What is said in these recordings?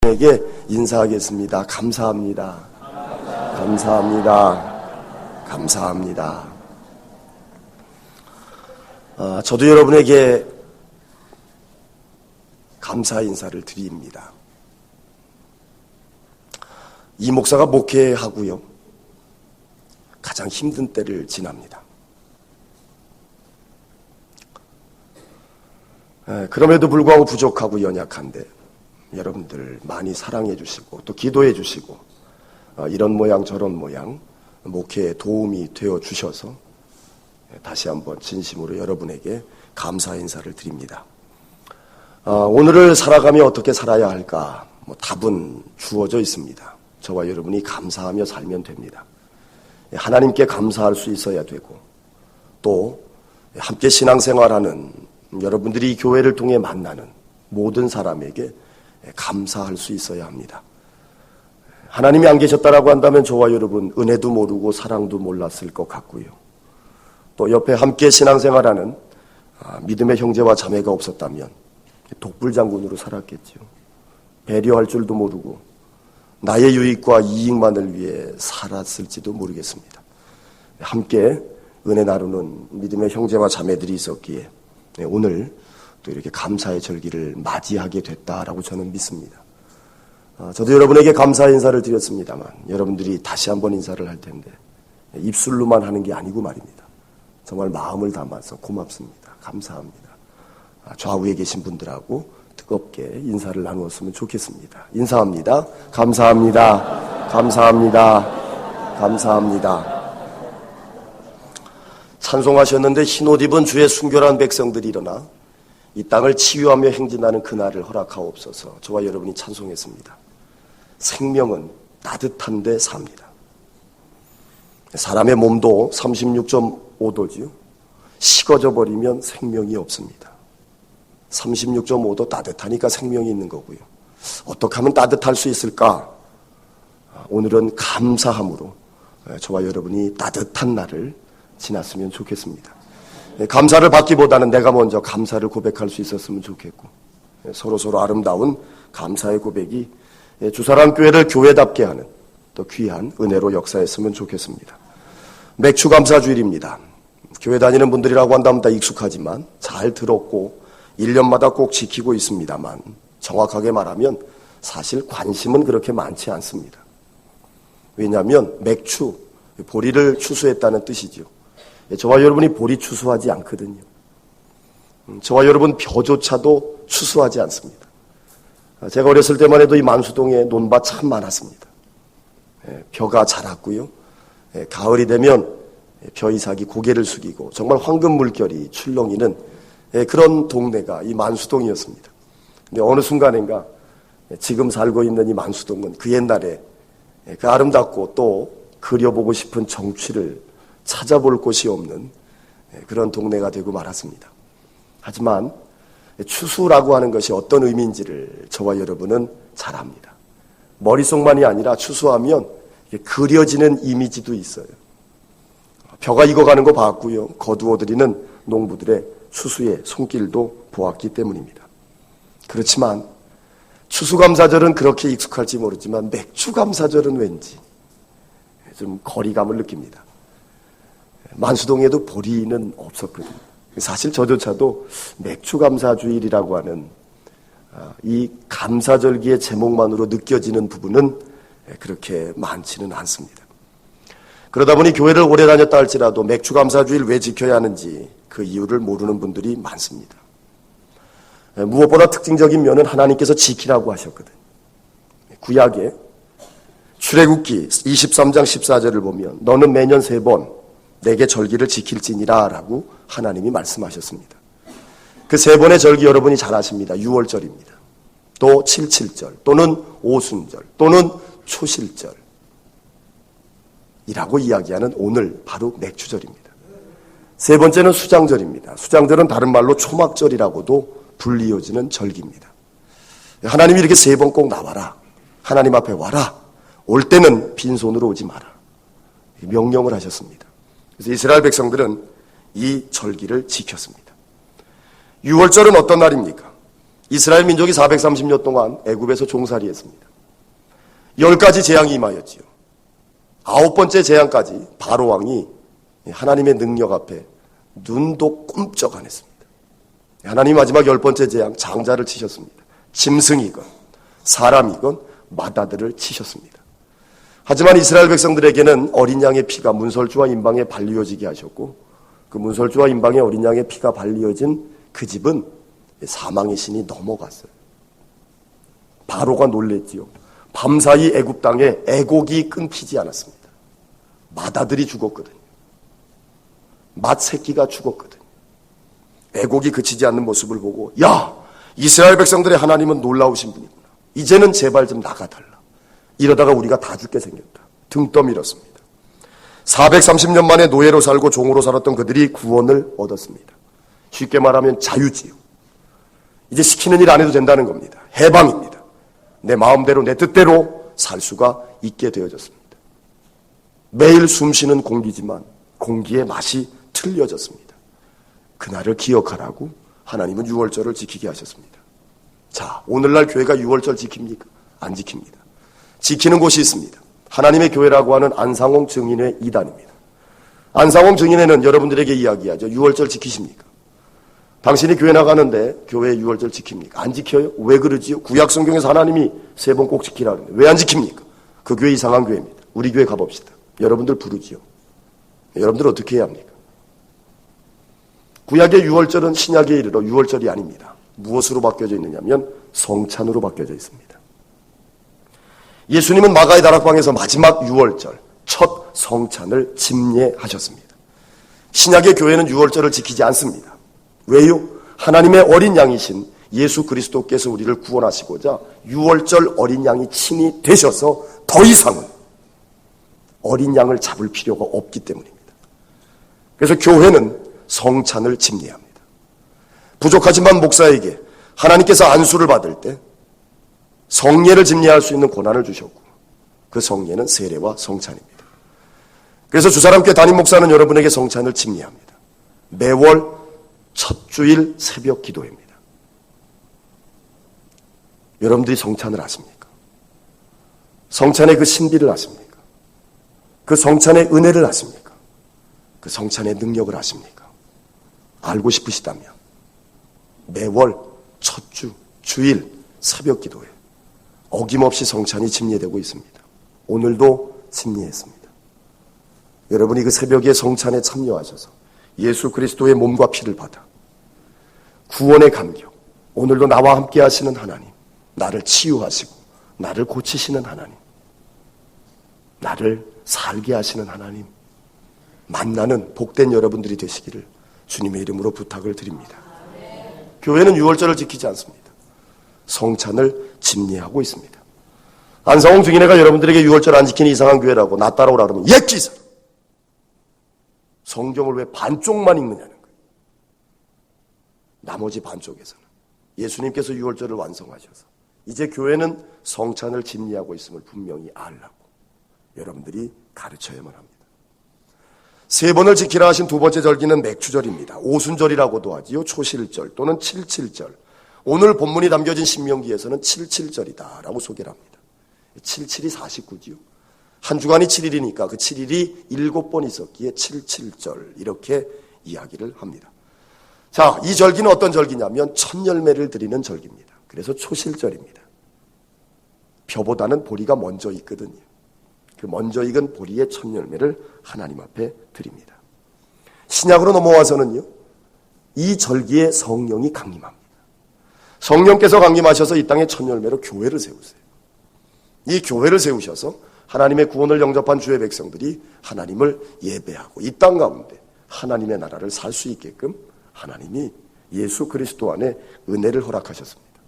에게 인사하겠습니다. 감사합니다. 감사합니다. 감사합니다. 저도 여러분에게 감사 인사를 드립니다. 이 목사가 목회하고요, 가장 힘든 때를 지납니다. 그럼에도 불구하고 부족하고 연약한데 여러분들 많이 사랑해 주시고 또 기도해 주시고 이런 모양 저런 모양 목회에 도움이 되어 주셔서 다시 한번 진심으로 여러분에게 감사 인사를 드립니다. 오늘을 살아가며 어떻게 살아야 할까? 답은 주어져 있습니다. 저와 여러분이 감사하며 살면 됩니다. 하나님께 감사할 수 있어야 되고 또 함께 신앙생활하는 여러분들이 교회를 통해 만나는 모든 사람에게 감사할 수 있어야 합니다. 하나님이 안 계셨다라고 한다면 저와 여러분 은혜도 모르고 사랑도 몰랐을 것 같고요. 또 옆에 함께 신앙생활하는 믿음의 형제와 자매가 없었다면 독불장군으로 살았겠죠. 배려할 줄도 모르고 나의 유익과 이익만을 위해 살았을지도 모르겠습니다. 함께 은혜 나누는 믿음의 형제와 자매들이 있었기에 오늘 또 이렇게 감사의 절기를 맞이하게 됐다라고 저는 믿습니다. 저도 여러분에게 감사 인사를 드렸습니다만 여러분들이 다시 한번 인사를 할 텐데 입술로만 하는 게 아니고 말입니다. 정말 마음을 담아서 고맙습니다. 감사합니다. 좌우에 계신 분들하고 뜨겁게 인사를 나누었으면 좋겠습니다. 인사합니다. 감사합니다. 감사합니다. 감사합니다. 찬송하셨는데 흰옷 입은 주의 순결한 백성들이 일어나 이 땅을 치유하며 행진하는 그날을 허락하옵소서. 저와 여러분이 찬송했습니다. 생명은 따뜻한데 삽니다. 사람의 몸도 36.5도지요. 식어져 버리면 생명이 없습니다. 36.5도 따뜻하니까 생명이 있는 거고요. 어떻게 하면 따뜻할 수 있을까? 오늘은 감사함으로 저와 여러분이 따뜻한 날을 지났으면 좋겠습니다. 감사를 받기보다는 내가 먼저 감사를 고백할 수 있었으면 좋겠고 서로서로 아름다운 감사의 고백이 주사랑교회를 교회답게 하는 또 귀한 은혜로 역사했으면 좋겠습니다. 맥주감사주일입니다. 교회 다니는 분들이라고 한다면 다 익숙하지만 잘 들었고 1년마다 꼭 지키고 있습니다만 정확하게 말하면 사실 관심은 그렇게 많지 않습니다. 왜냐하면 맥주, 보리를 추수했다는 뜻이죠. 저와 여러분이 보리 추수하지 않거든요. 저와 여러분 벼조차도 추수하지 않습니다. 제가 어렸을 때만 해도 이 만수동에 논밭 참 많았습니다. 벼가 자랐고요. 가을이 되면 벼이삭이 고개를 숙이고 정말 황금 물결이 출렁이는 그런 동네가 이 만수동이었습니다. 근데 어느 순간인가 지금 살고 있는 이 만수동은 그 옛날에 그 아름답고 또 그려보고 싶은 정취를 찾아볼 곳이 없는 그런 동네가 되고 말았습니다. 하지만 추수라고 하는 것이 어떤 의미인지를 저와 여러분은 잘 압니다. 머릿속만이 아니라 추수하면 그려지는 이미지도 있어요. 벼가 익어가는 거 봤고요. 거두어들이는 농부들의 추수의 손길도 보았기 때문입니다. 그렇지만 추수감사절은 그렇게 익숙할지 모르지만 맥주감사절은 왠지 좀 거리감을 느낍니다. 만수동에도 보리는 없었거든요. 사실 저조차도 맥주감사주일이라고 하는 이 감사절기의 제목만으로 느껴지는 부분은 그렇게 많지는 않습니다. 그러다 보니 교회를 오래 다녔다 할지라도 맥주감사주일 왜 지켜야 하는지 그 이유를 모르는 분들이 많습니다. 무엇보다 특징적인 면은 하나님께서 지키라고 하셨거든요. 구약에 출애굽기 23장 14절을 보면 너는 매년 3번 내게 절기를 지킬지니라 라고 하나님이 말씀하셨습니다. 그 3번의 절기 여러분이 잘 아십니다. 6월절입니다. 또 77절 또는 오순절 또는 초실절이라고 이야기하는 오늘 바로 맥주절입니다. 3번째는 수장절입니다. 수장절은 다른 말로 초막절이라고도 불리워지는 절기입니다. 하나님이 이렇게 3번 꼭 나와라. 하나님 앞에 와라. 올 때는 빈손으로 오지 마라. 명령을 하셨습니다. 그래서 이스라엘 백성들은 이 절기를 지켰습니다. 6월절은 어떤 날입니까? 이스라엘 민족이 430년 동안 애굽에서 종살이했습니다. 10가지 재앙이 임하였지요. 9번째 재앙까지 바로 왕이 하나님의 능력 앞에 눈도 꼼짝 안 했습니다. 하나님 마지막 10번째 재앙, 장자를 치셨습니다. 짐승이건 사람이건 마다들을 치셨습니다. 하지만 이스라엘 백성들에게는 어린 양의 피가 문설주와 임방에 발리어지게 하셨고, 그 문설주와 임방에 어린 양의 피가 발리어진 그 집은 사망의 신이 넘어갔어요. 바로가 놀랬지요. 밤사이 애굽 땅에 애곡이 끊기지 않았습니다. 마다들이 죽었거든요. 맏 새끼가 죽었거든요. 애곡이 그치지 않는 모습을 보고, 야, 이스라엘 백성들의 하나님은 놀라우신 분이구나. 이제는 제발 좀 나가달라. 이러다가 우리가 다 죽게 생겼다. 등 떠밀었습니다. 430년 만에 노예로 살고 종으로 살았던 그들이 구원을 얻었습니다. 쉽게 말하면 자유지요. 이제 시키는 일 안 해도 된다는 겁니다. 해방입니다. 내 마음대로 내 뜻대로 살 수가 있게 되어졌습니다. 매일 숨쉬는 공기지만 공기의 맛이 틀려졌습니다. 그날을 기억하라고 하나님은 유월절을 지키게 하셨습니다. 자, 오늘날 교회가 유월절 지킵니까? 안 지킵니다. 지키는 곳이 있습니다. 하나님의 교회라고 하는 안상홍 증인회 2단입니다. 안상홍 증인회는 여러분들에게 이야기하죠. 유월절 지키십니까? 당신이 교회 나가는데 교회 유월절 지킵니까? 안 지켜요? 왜 그러지요? 구약 성경에서 하나님이 3번 꼭 지키라 그러는데 왜 안 지킵니까? 그 교회 이상한 교회입니다. 우리 교회 가봅시다. 여러분들 부르지요. 여러분들 어떻게 해야 합니까? 구약의 유월절은 신약에 이르러 유월절이 아닙니다. 무엇으로 바뀌어져 있느냐면 성찬으로 바뀌어져 있습니다. 예수님은 마가의 다락방에서 마지막 유월절, 첫 성찬을 집례하셨습니다. 신약의 교회는 유월절을 지키지 않습니다. 왜요? 하나님의 어린 양이신 예수 그리스도께서 우리를 구원하시고자 유월절 어린 양이 친히 되셔서 더 이상은 어린 양을 잡을 필요가 없기 때문입니다. 그래서 교회는 성찬을 집례합니다. 부족하지만 목사에게 하나님께서 안수를 받을 때 성례를 집례할 수 있는 고난을 주셨고, 그 성례는 세례와 성찬입니다. 그래서 주사람교회 담임 목사는 여러분에게 성찬을 집례합니다. 매월 첫 주일 새벽 기도회입니다. 여러분들이 성찬을 아십니까? 성찬의 그 신비를 아십니까? 그 성찬의 은혜를 아십니까? 그 성찬의 능력을 아십니까? 알고 싶으시다면 매월 첫 주일 새벽 기도회 어김없이 성찬이 집례되고 있습니다. 오늘도 집례했습니다. 여러분이 그 새벽에 성찬에 참여하셔서 예수 그리스도의 몸과 피를 받아 구원의 감격, 오늘도 나와 함께 하시는 하나님, 나를 치유하시고 나를 고치시는 하나님, 나를 살게 하시는 하나님 만나는 복된 여러분들이 되시기를 주님의 이름으로 부탁을 드립니다. 교회는 유월절을 지키지 않습니다. 성찬을 집례하고 있습니다. 안상홍 증인회가 여러분들에게 유월절 안 지키는 이상한 교회라고 나 따라오라 그러면 옛기사 성경을 왜 반쪽만 읽느냐는 거예요. 나머지 반쪽에서는 예수님께서 유월절을 완성하셔서 이제 교회는 성찬을 집례하고 있음을 분명히 알라고 여러분들이 가르쳐야만 합니다. 3번을 지키라 하신 2번째 절기는 맥추절입니다. 오순절이라고도 하지요. 초실절 또는 칠칠절. 오늘 본문이 담겨진 신명기에서는 칠칠절이다라고 소개를 합니다. 77이 49지요. 한 주간이 7일이니까 그 7일이 7번 있었기에 칠칠절 이렇게 이야기를 합니다. 자, 이 절기는 어떤 절기냐면 첫 열매를 드리는 절기입니다. 그래서 초실절입니다. 벼보다는 보리가 먼저 익거든요. 그 먼저 익은 보리의 첫 열매를 하나님 앞에 드립니다. 신약으로 넘어와서는요, 이 절기에 성령이 강림합니다. 성령께서 강림하셔서 이 땅의 첫 열매로 교회를 세우세요. 이 교회를 세우셔서 하나님의 구원을 영접한 주의 백성들이 하나님을 예배하고 이 땅 가운데 하나님의 나라를 살 수 있게끔 하나님이 예수 그리스도 안에 은혜를 허락하셨습니다.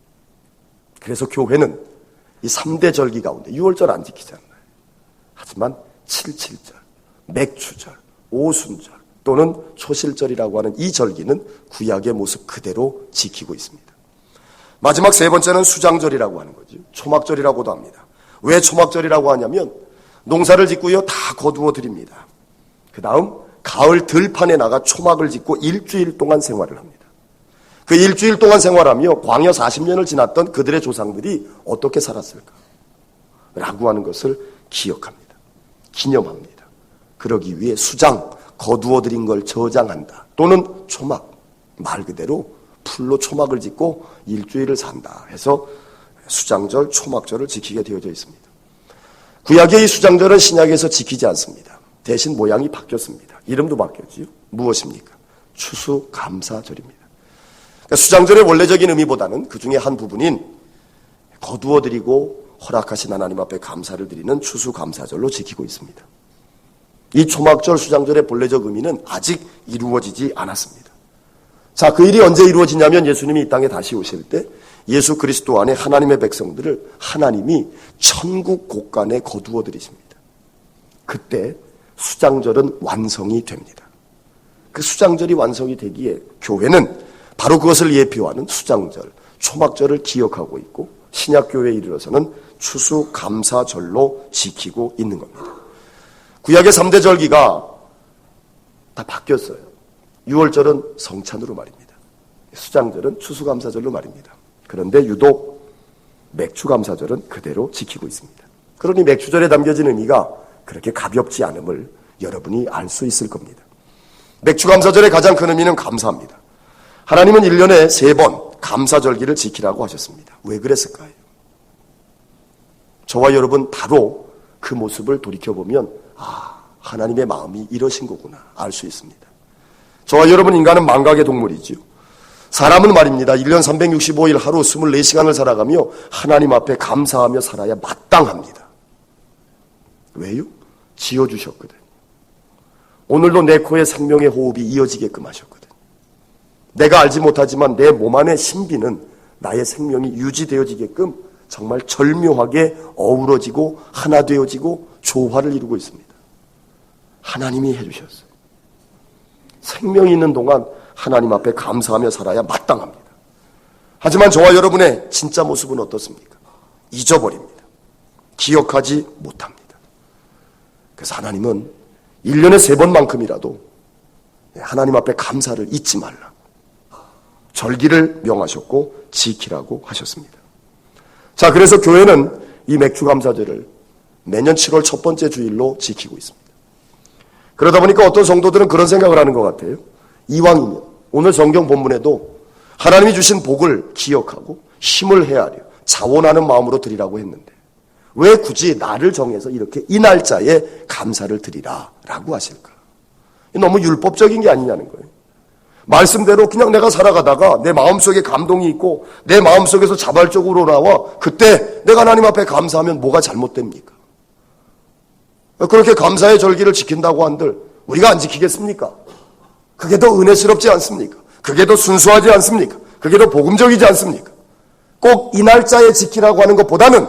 그래서 교회는 이 3대 절기 가운데 6월절 안 지키잖아요. 하지만 칠칠절, 맥추절, 오순절 또는 초실절이라고 하는 이 절기는 구약의 모습 그대로 지키고 있습니다. 마지막 3번째는 수장절이라고 하는 거죠. 초막절이라고도 합니다. 왜 초막절이라고 하냐면 농사를 짓고요 다 거두어 드립니다. 그 다음 가을 들판에 나가 초막을 짓고 일주일 동안 생활을 합니다. 그 일주일 동안 생활하며 광야 40년을 지났던 그들의 조상들이 어떻게 살았을까? 라고 하는 것을 기억합니다. 기념합니다. 그러기 위해 수장, 거두어들인 걸 저장한다. 또는 초막, 말 그대로 풀로 초막을 짓고 일주일을 산다 해서 수장절, 초막절을 지키게 되어져 있습니다. 구약의 이 수장절은 신약에서 지키지 않습니다. 대신 모양이 바뀌었습니다. 이름도 바뀌었지요. 무엇입니까? 추수감사절입니다. 그러니까 수장절의 원래적인 의미보다는 그 중에 한 부분인 거두어드리고 허락하신 하나님 앞에 감사를 드리는 추수감사절로 지키고 있습니다. 이 초막절, 수장절의 본래적 의미는 아직 이루어지지 않았습니다. 자, 그 일이 언제 이루어지냐면 예수님이 이 땅에 다시 오실 때 예수 그리스도 안에 하나님의 백성들을 하나님이 천국 곳간에 거두어 들이십니다. 그때 수장절은 완성이 됩니다. 그 수장절이 완성이 되기에 교회는 바로 그것을 예표하는 수장절, 초막절을 기억하고 있고 신약교회에 이르러서는 추수감사절로 지키고 있는 겁니다. 구약의 3대 절기가 다 바뀌었어요. 6월절은 성찬으로 말입니다. 수장절은 추수감사절로 말입니다. 그런데 유독 맥추감사절은 그대로 지키고 있습니다. 그러니 맥추절에 담겨진 의미가 그렇게 가볍지 않음을 여러분이 알 수 있을 겁니다. 맥추감사절의 가장 큰 의미는 감사합니다. 하나님은 1년에 3번 감사절기를 지키라고 하셨습니다. 왜 그랬을까요? 저와 여러분 바로 그 모습을 돌이켜보면 하나님의 마음이 이러신 거구나 알 수 있습니다. 저와 여러분 인간은 망각의 동물이지요. 사람은 말입니다. 1년 365일 하루 24시간을 살아가며 하나님 앞에 감사하며 살아야 마땅합니다. 왜요? 지어주셨거든. 오늘도 내 코에 생명의 호흡이 이어지게끔 하셨거든. 내가 알지 못하지만 내 몸 안의 신비는 나의 생명이 유지되어지게끔 정말 절묘하게 어우러지고 하나 되어지고 조화를 이루고 있습니다. 하나님이 해주셨어요. 생명이 있는 동안 하나님 앞에 감사하며 살아야 마땅합니다. 하지만 저와 여러분의 진짜 모습은 어떻습니까? 잊어버립니다. 기억하지 못합니다. 그래서 하나님은 1년에 3번만큼이라도 하나님 앞에 감사를 잊지 말라. 절기를 명하셨고 지키라고 하셨습니다. 자, 그래서 교회는 이 맥추감사절을 매년 7월 첫 번째 주일로 지키고 있습니다. 그러다 보니까 어떤 성도들은 그런 생각을 하는 것 같아요. 이왕이면 오늘 성경 본문에도 하나님이 주신 복을 기억하고 힘을 헤아려 자원하는 마음으로 드리라고 했는데 왜 굳이 날을 정해서 이렇게 이 날짜에 감사를 드리라라고 하실까? 너무 율법적인 게 아니냐는 거예요. 말씀대로 그냥 내가 살아가다가 내 마음속에 감동이 있고 내 마음속에서 자발적으로 나와 그때 내가 하나님 앞에 감사하면 뭐가 잘못됩니까? 그렇게 감사의 절기를 지킨다고 한들 우리가 안 지키겠습니까? 그게 더 은혜스럽지 않습니까? 그게 더 순수하지 않습니까? 그게 더 복음적이지 않습니까? 꼭 이 날짜에 지키라고 하는 것보다는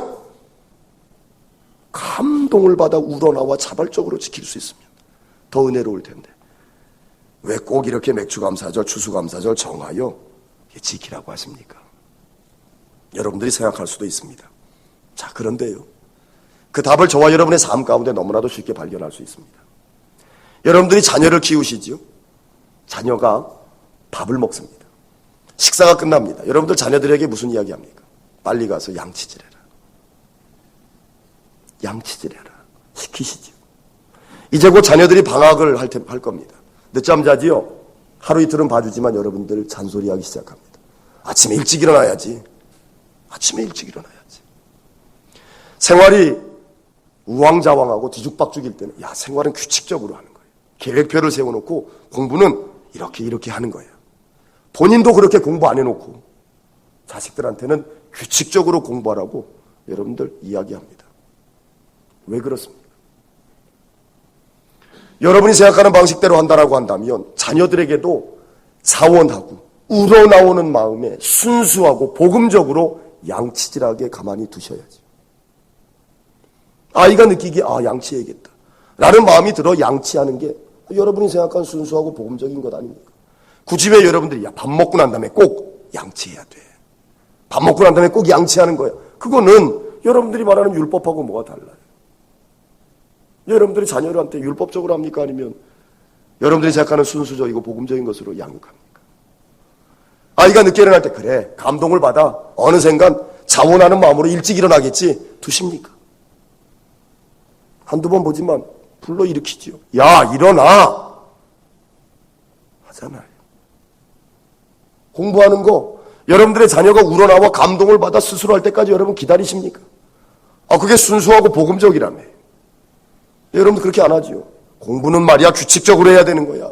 감동을 받아 우러나와 자발적으로 지킬 수 있으면 더 은혜로울 텐데 왜 꼭 이렇게 맥추감사절, 추수감사절 정하여 지키라고 하십니까? 여러분들이 생각할 수도 있습니다. 자, 그런데요. 그 답을 저와 여러분의 삶 가운데 너무나도 쉽게 발견할 수 있습니다. 여러분들이 자녀를 키우시지요? 자녀가 밥을 먹습니다. 식사가 끝납니다. 여러분들 자녀들에게 무슨 이야기 합니까? 빨리 가서 양치질해라. 양치질해라. 시키시죠. 이제 곧 자녀들이 방학을 할 겁니다. 늦잠 자지요? 하루 이틀은 봐주지만 여러분들 잔소리하기 시작합니다. 아침에 일찍 일어나야지. 아침에 일찍 일어나야지. 생활이 우왕좌왕하고 뒤죽박죽일 때는 생활은 규칙적으로 하는 거예요. 계획표를 세워놓고 공부는 이렇게 하는 거예요. 본인도 그렇게 공부 안 해놓고 자식들한테는 규칙적으로 공부하라고 여러분들 이야기합니다. 왜 그렇습니까? 여러분이 생각하는 방식대로 한다라고 한다면 자녀들에게도 자원하고 우러나오는 마음에 순수하고 복음적으로 양치질하게 가만히 두셔야지. 아이가 느끼기에 양치해야겠다 라는 마음이 들어 양치하는 게 여러분이 생각하는 순수하고 복음적인 것 아닙니까? 굳이 왜 여러분들이 밥 먹고 난 다음에 꼭 양치해야 돼. 밥 먹고 난 다음에 꼭 양치하는 거야. 그거는 여러분들이 말하는 율법하고 뭐가 달라요? 여러분들이 자녀들한테 율법적으로 합니까? 아니면 여러분들이 생각하는 순수적이고 복음적인 것으로 양육합니까? 아이가 늦게 일어날 때 그래 감동을 받아 어느 순간 자원하는 마음으로 일찍 일어나겠지 두십니까? 한두 번 보지만 불러일으키지요. 야 일어나 하잖아요. 공부하는 거 여러분들의 자녀가 우러나와 감동을 받아 스스로 할 때까지 여러분 기다리십니까? 그게 순수하고 복음적이라며. 여러분도 그렇게 안 하지요. 공부는 말이야 규칙적으로 해야 되는 거야.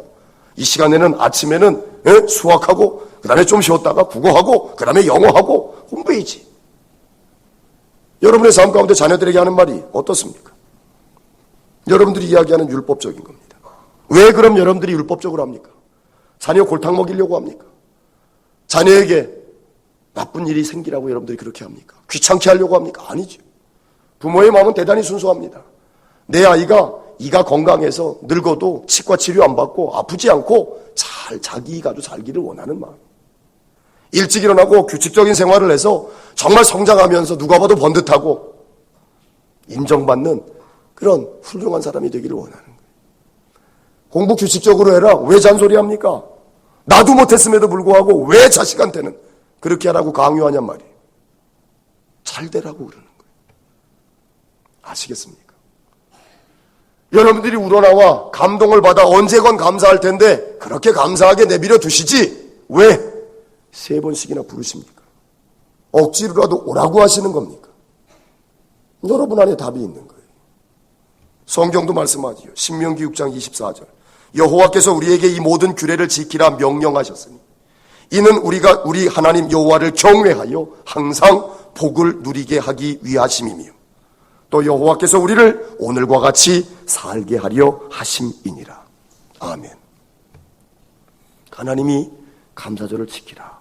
이 시간에는 아침에는 수학하고 그 다음에 좀 쉬었다가 국어하고 그 다음에 영어하고 공부해야지. 여러분의 삶 가운데 자녀들에게 하는 말이 어떻습니까? 여러분들이 이야기하는 율법적인 겁니다. 왜 그럼 여러분들이 율법적으로 합니까? 자녀 골탕 먹이려고 합니까? 자녀에게 나쁜 일이 생기라고 여러분들이 그렇게 합니까? 귀찮게 하려고 합니까? 아니죠. 부모의 마음은 대단히 순수합니다. 내 아이가 이가 건강해서 늙어도 치과 치료 안 받고 아프지 않고 잘 자기 이가도 살기를 원하는 마음. 일찍 일어나고 규칙적인 생활을 해서 정말 성장하면서 누가 봐도 번듯하고 인정받는 그런 훌륭한 사람이 되기를 원하는 거예요. 공부 규칙적으로 해라. 왜 잔소리합니까? 나도 못했음에도 불구하고 왜 자식한테는 그렇게 하라고 강요하냔 말이에요. 잘 되라고 그러는 거예요. 아시겠습니까? 여러분들이 우러나와 감동을 받아 언제건 감사할 텐데 그렇게 감사하게 내버려 두시지 왜 3번씩이나 부르십니까? 억지로라도 오라고 하시는 겁니까? 여러분 안에 답이 있는 거예요. 성경도 말씀하지요. 신명기 6장 24절 여호와께서 우리에게 이 모든 규례를 지키라 명령하셨으니 이는 우리가 우리 하나님 여호와를 경외하여 항상 복을 누리게 하기 위하심이며 또 여호와께서 우리를 오늘과 같이 살게 하려 하심이니라. 아멘. 하나님이 감사절을 지키라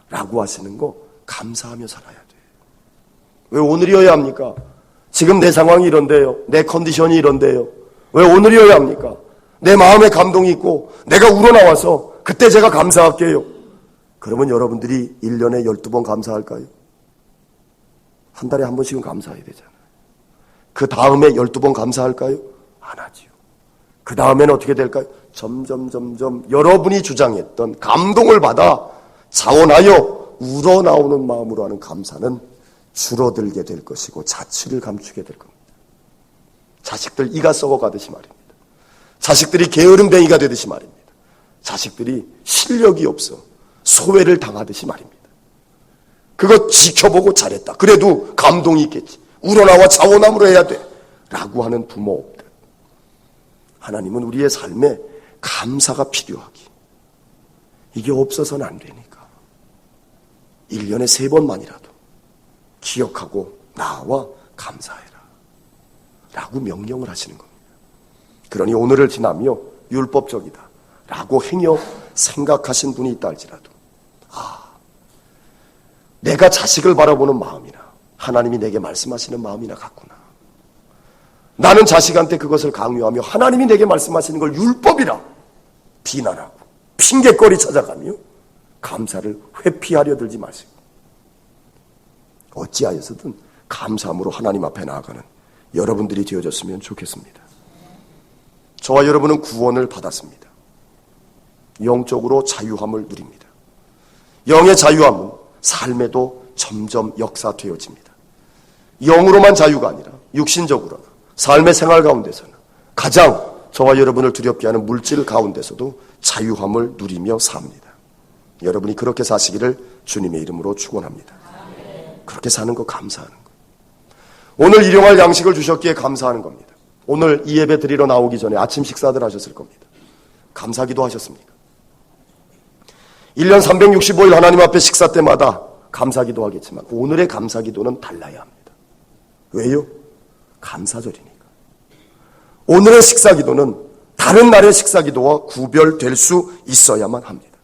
라고 하시는 거 감사하며 살아야 돼요. 왜 오늘이어야 합니까? 지금 내 상황이 이런데요. 내 컨디션이 이런데요. 왜 오늘이어야 합니까? 내 마음에 감동이 있고 내가 우러나와서 그때 제가 감사할게요. 그러면 여러분들이 1년에 12번 감사할까요? 한 달에 한 번씩은 감사해야 되잖아요. 그 다음에 12번 감사할까요? 안 하지요. 그 다음에는 어떻게 될까요? 점점 여러분이 주장했던 감동을 받아 자원하여 우러나오는 마음으로 하는 감사는 줄어들게 될 것이고 자취를 감추게 될 겁니다. 자식들 이가 썩어가듯이 말입니다. 자식들이 게으름뱅이가 되듯이 말입니다. 자식들이 실력이 없어 소외를 당하듯이 말입니다. 그거 지켜보고 잘했다. 그래도 감동이 있겠지. 우러나와 자원함으로 해야 돼. 라고 하는 부모들. 하나님은 우리의 삶에 감사가 필요하기. 이게 없어서는 안 되니까. 1년에 3번만이라도 기억하고 나와 감사해라. 라고 명령을 하시는 겁니다. 그러니 오늘을 지나며 율법적이다. 라고 행여 생각하신 분이 있다 할지라도 내가 자식을 바라보는 마음이나 하나님이 내게 말씀하시는 마음이나 같구나. 나는 자식한테 그것을 강요하며 하나님이 내게 말씀하시는 걸 율법이라 비난하고 핑계거리 찾아가며 감사를 회피하려 들지 마시고 어찌하여서든 감사함으로 하나님 앞에 나아가는 여러분들이 되어졌으면 좋겠습니다. 저와 여러분은 구원을 받았습니다. 영적으로 자유함을 누립니다. 영의 자유함은 삶에도 점점 역사되어집니다. 영으로만 자유가 아니라 육신적으로나 삶의 생활 가운데서는 가장 저와 여러분을 두렵게 하는 물질 가운데서도 자유함을 누리며 삽니다. 여러분이 그렇게 사시기를 주님의 이름으로 축원합니다. 그렇게 사는 거 감사하는 거. 오늘 일용할 양식을 주셨기에 감사하는 겁니다. 오늘 이 예배 드리러 나오기 전에 아침 식사들 하셨을 겁니다. 감사기도 하셨습니까? 1년 365일 하나님 앞에 식사 때마다 감사기도 하겠지만 오늘의 감사기도는 달라야 합니다. 왜요? 감사절이니까. 오늘의 식사기도는 다른 날의 식사기도와 구별될 수 있어야만 합니다.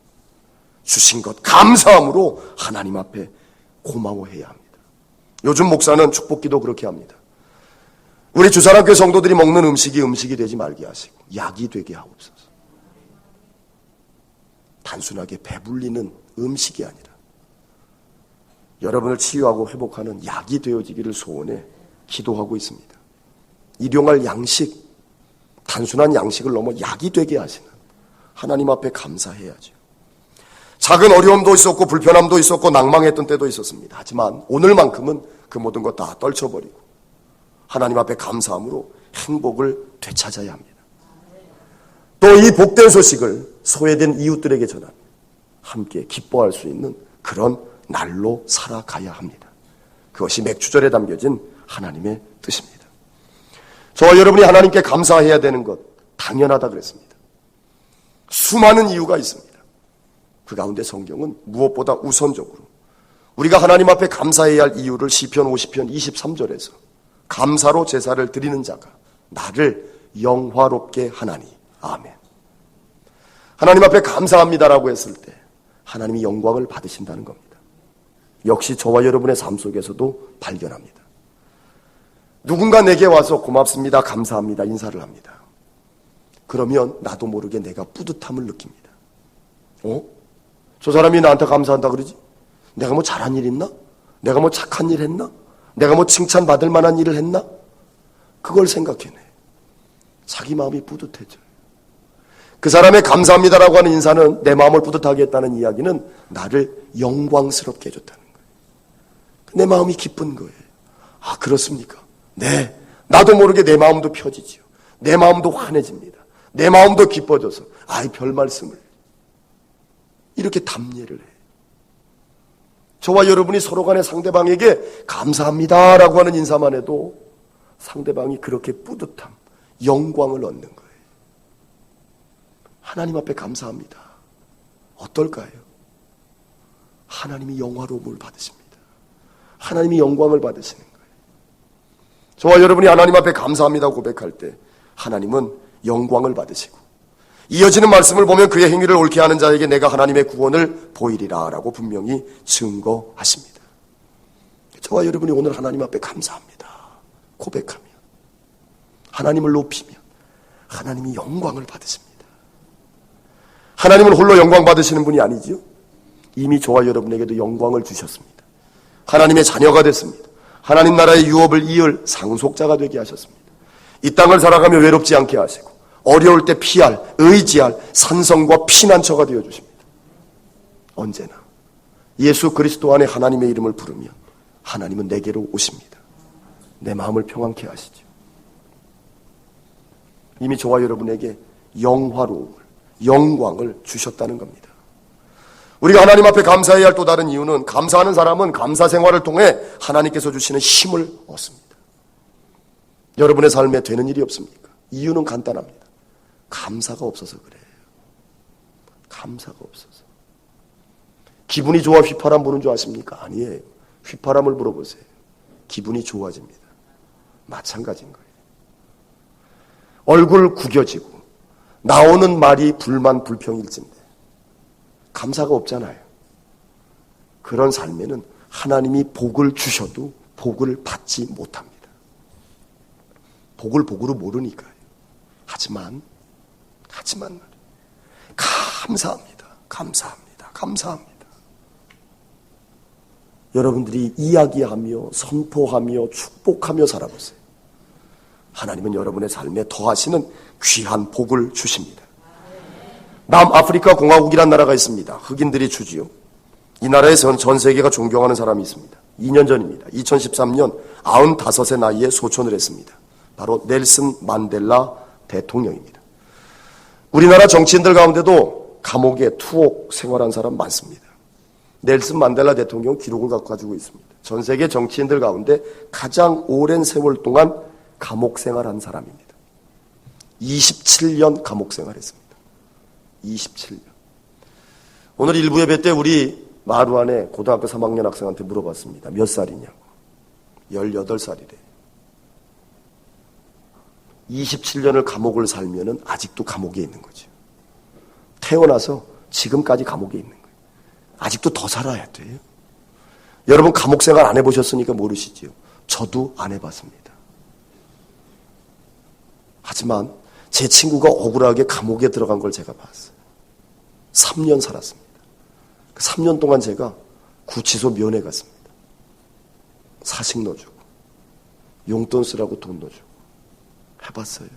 주신 것 감사함으로 하나님 앞에 고마워해야 합니다. 요즘 목사는 축복기도 그렇게 합니다. 우리 주사랑교회 성도들이 먹는 음식이 되지 말게 하시고 약이 되게 하옵소서. 단순하게 배불리는 음식이 아니라 여러분을 치유하고 회복하는 약이 되어지기를 소원해 기도하고 있습니다. 일용할 양식, 단순한 양식을 넘어 약이 되게 하시는 하나님 앞에 감사해야죠. 작은 어려움도 있었고 불편함도 있었고 낭망했던 때도 있었습니다. 하지만 오늘만큼은 그 모든 것 다 떨쳐버리고 하나님 앞에 감사함으로 행복을 되찾아야 합니다. 또 이 복된 소식을 소외된 이웃들에게 전하며 함께 기뻐할 수 있는 그런 날로 살아가야 합니다. 그것이 맥주절에 담겨진 하나님의 뜻입니다. 저와 여러분이 하나님께 감사해야 되는 것 당연하다 그랬습니다. 수많은 이유가 있습니다. 그 가운데 성경은 무엇보다 우선적으로 우리가 하나님 앞에 감사해야 할 이유를 시편 50편 23절에서 감사로 제사를 드리는 자가 나를 영화롭게 하나니. 아멘. 하나님 앞에 감사합니다라고 했을 때 하나님이 영광을 받으신다는 겁니다. 역시 저와 여러분의 삶 속에서도 발견합니다. 누군가 내게 와서 고맙습니다, 감사합니다 인사를 합니다. 그러면 나도 모르게 내가 뿌듯함을 느낍니다. 저 사람이 나한테 감사한다 그러지? 내가 뭐 잘한 일 있나? 내가 뭐 착한 일 했나? 내가 뭐 칭찬받을 만한 일을 했나? 그걸 생각해내. 자기 마음이 뿌듯해져요. 그 사람의 감사합니다라고 하는 인사는 내 마음을 뿌듯하게 했다는 이야기는 나를 영광스럽게 해줬다는 거예요. 내 마음이 기쁜 거예요. 아, 그렇습니까? 네. 나도 모르게 내 마음도 펴지지요. 내 마음도 환해집니다. 내 마음도 기뻐져서 아이 별 말씀을 이렇게 답례를 해요. 저와 여러분이 서로 간에 상대방에게 감사합니다라고 하는 인사만 해도 상대방이 그렇게 뿌듯함, 영광을 얻는 거예요. 하나님 앞에 감사합니다. 어떨까요? 하나님이 영화로움을 받으십니다. 하나님이 영광을 받으시는 거예요. 저와 여러분이 하나님 앞에 감사합니다 고백할 때 하나님은 영광을 받으시고 이어지는 말씀을 보면 그의 행위를 옳게 하는 자에게 내가 하나님의 구원을 보이리라 라고 분명히 증거하십니다. 저와 여러분이 오늘 하나님 앞에 감사합니다 고백하면 하나님을 높이면 하나님이 영광을 받으십니다. 하나님은 홀로 영광 받으시는 분이 아니지요. 이미 저와 여러분에게도 영광을 주셨습니다. 하나님의 자녀가 됐습니다. 하나님 나라의 유업을 이을 상속자가 되게 하셨습니다. 이 땅을 살아가며 외롭지 않게 하시고 어려울 때 피할, 의지할 산성과 피난처가 되어주십니다. 언제나 예수 그리스도 안에 하나님의 이름을 부르면 하나님은 내게로 오십니다. 내 마음을 평안케 하시죠. 이미 저와 여러분에게 영화로움을, 영광을 주셨다는 겁니다. 우리가 하나님 앞에 감사해야 할 또 다른 이유는 감사하는 사람은 감사 생활을 통해 하나님께서 주시는 힘을 얻습니다. 여러분의 삶에 되는 일이 없습니까? 이유는 간단합니다. 감사가 없어서 그래요. 감사가 없어서. 기분이 좋아 휘파람 부는 줄 아십니까? 아니에요. 휘파람을 불어보세요. 기분이 좋아집니다. 마찬가지인 거예요. 얼굴 구겨지고 나오는 말이 불만 불평일진데 감사가 없잖아요. 그런 삶에는 하나님이 복을 주셔도 복을 받지 못합니다. 복을 복으로 모르니까요. 하지만 감사합니다. 감사합니다. 감사합니다. 여러분들이 이야기하며 선포하며 축복하며 살아보세요. 하나님은 여러분의 삶에 더하시는 귀한 복을 주십니다. 남아프리카 공화국이라는 나라가 있습니다. 흑인들이 주지요. 이 나라에서는 전 세계가 존경하는 사람이 있습니다. 2년 전입니다. 2013년 95세 나이에 소천을 했습니다. 바로 넬슨 만델라 대통령입니다. 우리나라 정치인들 가운데도 감옥에 투옥 생활한 사람 많습니다. 넬슨 만델라 대통령은 기록을 가지고 있습니다. 전 세계 정치인들 가운데 가장 오랜 세월 동안 감옥 생활한 사람입니다. 27년 감옥 생활했습니다. 27년. 오늘 일부 예배 때 우리 마루 안에 고등학교 3학년 학생한테 물어봤습니다. 몇 살이냐고. 18살이래. 27년을 감옥을 살면은 아직도 감옥에 있는 거죠. 태어나서 지금까지 감옥에 있는 거예요. 아직도 더 살아야 돼요. 여러분 감옥 생활 안 해보셨으니까 모르시지요. 저도 안 해봤습니다. 하지만 제 친구가 억울하게 감옥에 들어간 걸 제가 봤어요. 3년 살았습니다. 그 3년 동안 제가 구치소 면회 갔습니다. 사식 넣어주고 용돈 쓰라고 돈 넣어주고 해봤어요.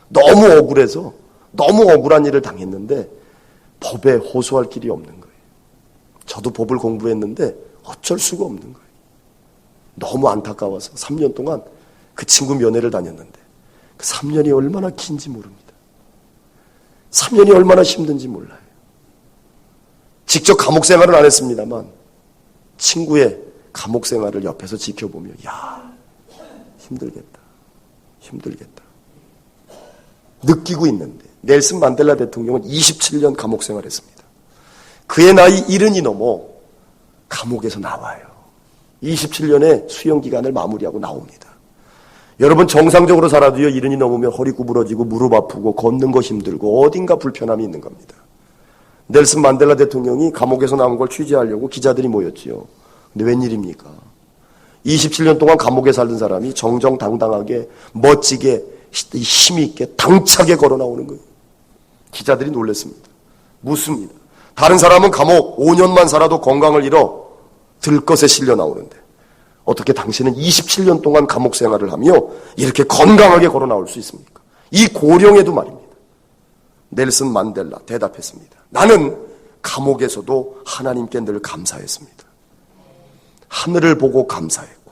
너무 억울해서 너무 억울한 일을 당했는데 법에 호소할 길이 없는 거예요. 저도 법을 공부했는데 어쩔 수가 없는 거예요. 너무 안타까워서 3년 동안 그 친구 면회를 다녔는데 그 3년이 얼마나 긴지 모릅니다. 3년이 얼마나 힘든지 몰라요. 직접 감옥 생활은 안 했습니다만 친구의 감옥 생활을 옆에서 지켜보며 힘들겠다. 느끼고 있는데 넬슨 만델라 대통령은 27년 감옥 생활했습니다. 그의 나이 70이 넘어 감옥에서 나와요. 27년의 수용 기간을 마무리하고 나옵니다. 여러분 정상적으로 살아도요 70이 넘으면 허리 구부러지고 무릎 아프고 걷는 거 힘들고 어딘가 불편함이 있는 겁니다. 넬슨 만델라 대통령이 감옥에서 나온 걸 취재하려고 기자들이 모였지요. 근데 웬일입니까? 27년 동안 감옥에 살던 사람이 정정당당하게 멋지게 힘있게 당차게 걸어 나오는 거예요. 기자들이 놀랐습니다. 묻습니다. 다른 사람은 감옥 5년만 살아도 건강을 잃어 들것에 실려 나오는데 어떻게 당신은 27년 동안 감옥 생활을 하며 이렇게 건강하게 걸어 나올 수 있습니까? 이 고령에도 말입니다. 넬슨 만델라 대답했습니다. 나는 감옥에서도 하나님께 늘 감사했습니다. 하늘을 보고 감사했고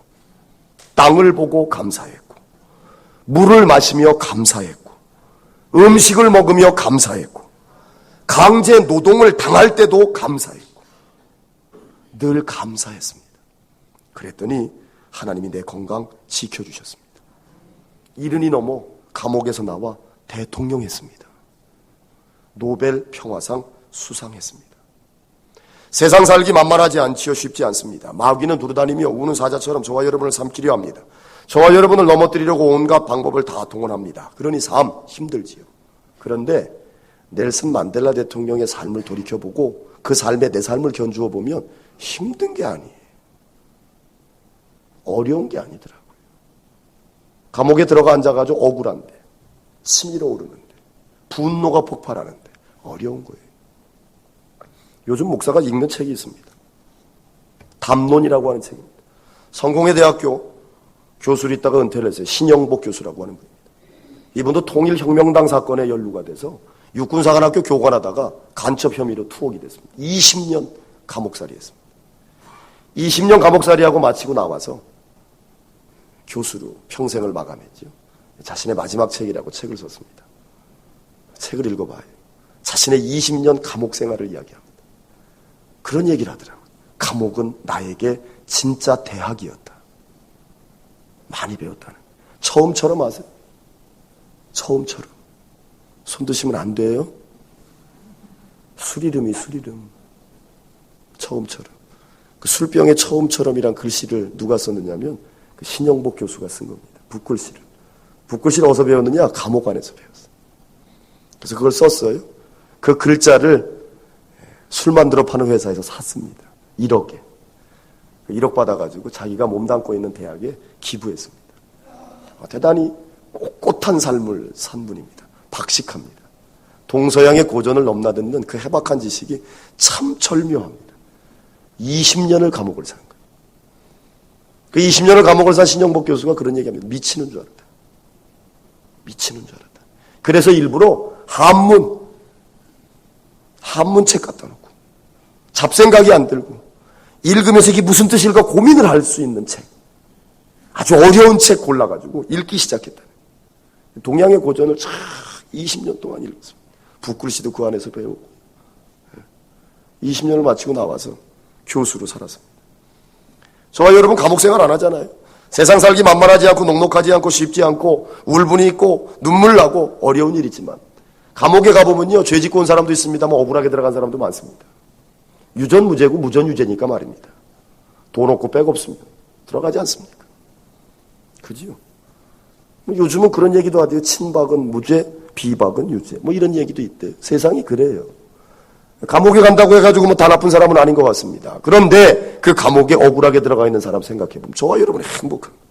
땅을 보고 감사했고 물을 마시며 감사했고 음식을 먹으며 감사했고 강제 노동을 당할 때도 감사했고 늘 감사했습니다. 그랬더니 하나님이 내 건강 지켜주셨습니다. 70이 넘어 감옥에서 나와 대통령 했습니다. 노벨 평화상 수상했습니다. 세상 살기 만만하지 않지요. 쉽지 않습니다. 마귀는 두루다니며 우는 사자처럼 저와 여러분을 삼키려 합니다. 저와 여러분을 넘어뜨리려고 온갖 방법을 다 동원합니다. 그러니 삶 힘들지요. 그런데 넬슨 만델라 대통령의 삶을 돌이켜보고 그 삶에 내 삶을 견주어 보면 힘든 게 아니에요. 어려운 게 아니더라고요. 감옥에 들어가 앉아가지고 억울한데 스미러 오르는데 분노가 폭발하는데 어려운 거예요. 요즘 목사가 읽는 책이 있습니다. 담론이라고 하는 책입니다. 성공회 대학교 교수로 있다가 은퇴를 했어요. 신영복 교수라고 하는 분입니다. 이분도 통일혁명당 사건에 연루가 돼서 육군사관학교 교관하다가 간첩 혐의로 투옥이 됐습니다. 20년 감옥살이 했습니다. 20년 감옥살이하고 마치고 나와서 교수로 평생을 마감했죠. 자신의 마지막 책이라고 책을 썼습니다. 책을 읽어봐요. 자신의 20년 감옥 생활을 이야기합니다. 그런 얘기를 하더라고요. 감옥은 나에게 진짜 대학이었다. 많이 배웠다는. 처음처럼 아세요? 처음처럼. 손 드시면 안 돼요? 술이름이 술이름. 처음처럼. 그 술병의 처음처럼이란 글씨를 누가 썼느냐면 그 신영복 교수가 쓴 겁니다. 붓글씨를. 붓글씨를 어디서 배웠느냐? 감옥 안에서 배웠어요. 그래서 그걸 썼어요. 그 글자를 술 만들어 파는 회사에서 샀습니다. 1억에. 1억 받아가지고 자기가 몸담고 있는 대학에 기부했습니다. 대단히 꼿꼿한 삶을 산 분입니다. 박식합니다. 동서양의 고전을 넘나듣는 그 해박한 지식이 참 절묘합니다. 20년을 감옥을 산 거예요. 그 20년을 감옥을 산 신영복 교수가 그런 얘기합니다. 미치는 줄 알았다. 미치는 줄 알았다. 그래서 일부러 한문책 갖다 놓고 잡생각이 안 들고 읽으면서 이게 무슨 뜻일까 고민을 할 수 있는 책, 아주 어려운 책 골라가지고 읽기 시작했다. 동양의 고전을 쫙 20년 동안 읽었습니다. 붓글씨도 그 안에서 배우고 20년을 마치고 나와서 교수로 살았습니다. 저와 여러분 감옥 생활 안 하잖아요. 세상 살기 만만하지 않고 녹록하지 않고 쉽지 않고 울분이 있고 눈물 나고 어려운 일이지만 감옥에 가보면요 죄 짓고 온 사람도 있습니다만 억울하게 들어간 사람도 많습니다. 유전무죄고 무전유죄니까 말입니다. 돈 없고 백 없으면 들어가지 않습니까? 그지요? 요즘은 그런 얘기도 하대요. 친박은 무죄, 비박은 유죄. 뭐 이런 얘기도 있대요. 세상이 그래요. 감옥에 간다고 해가지고 뭐 다 나쁜 사람은 아닌 것 같습니다. 그런데 그 감옥에 억울하게 들어가 있는 사람 생각해보면 저와 여러분이 행복합니다.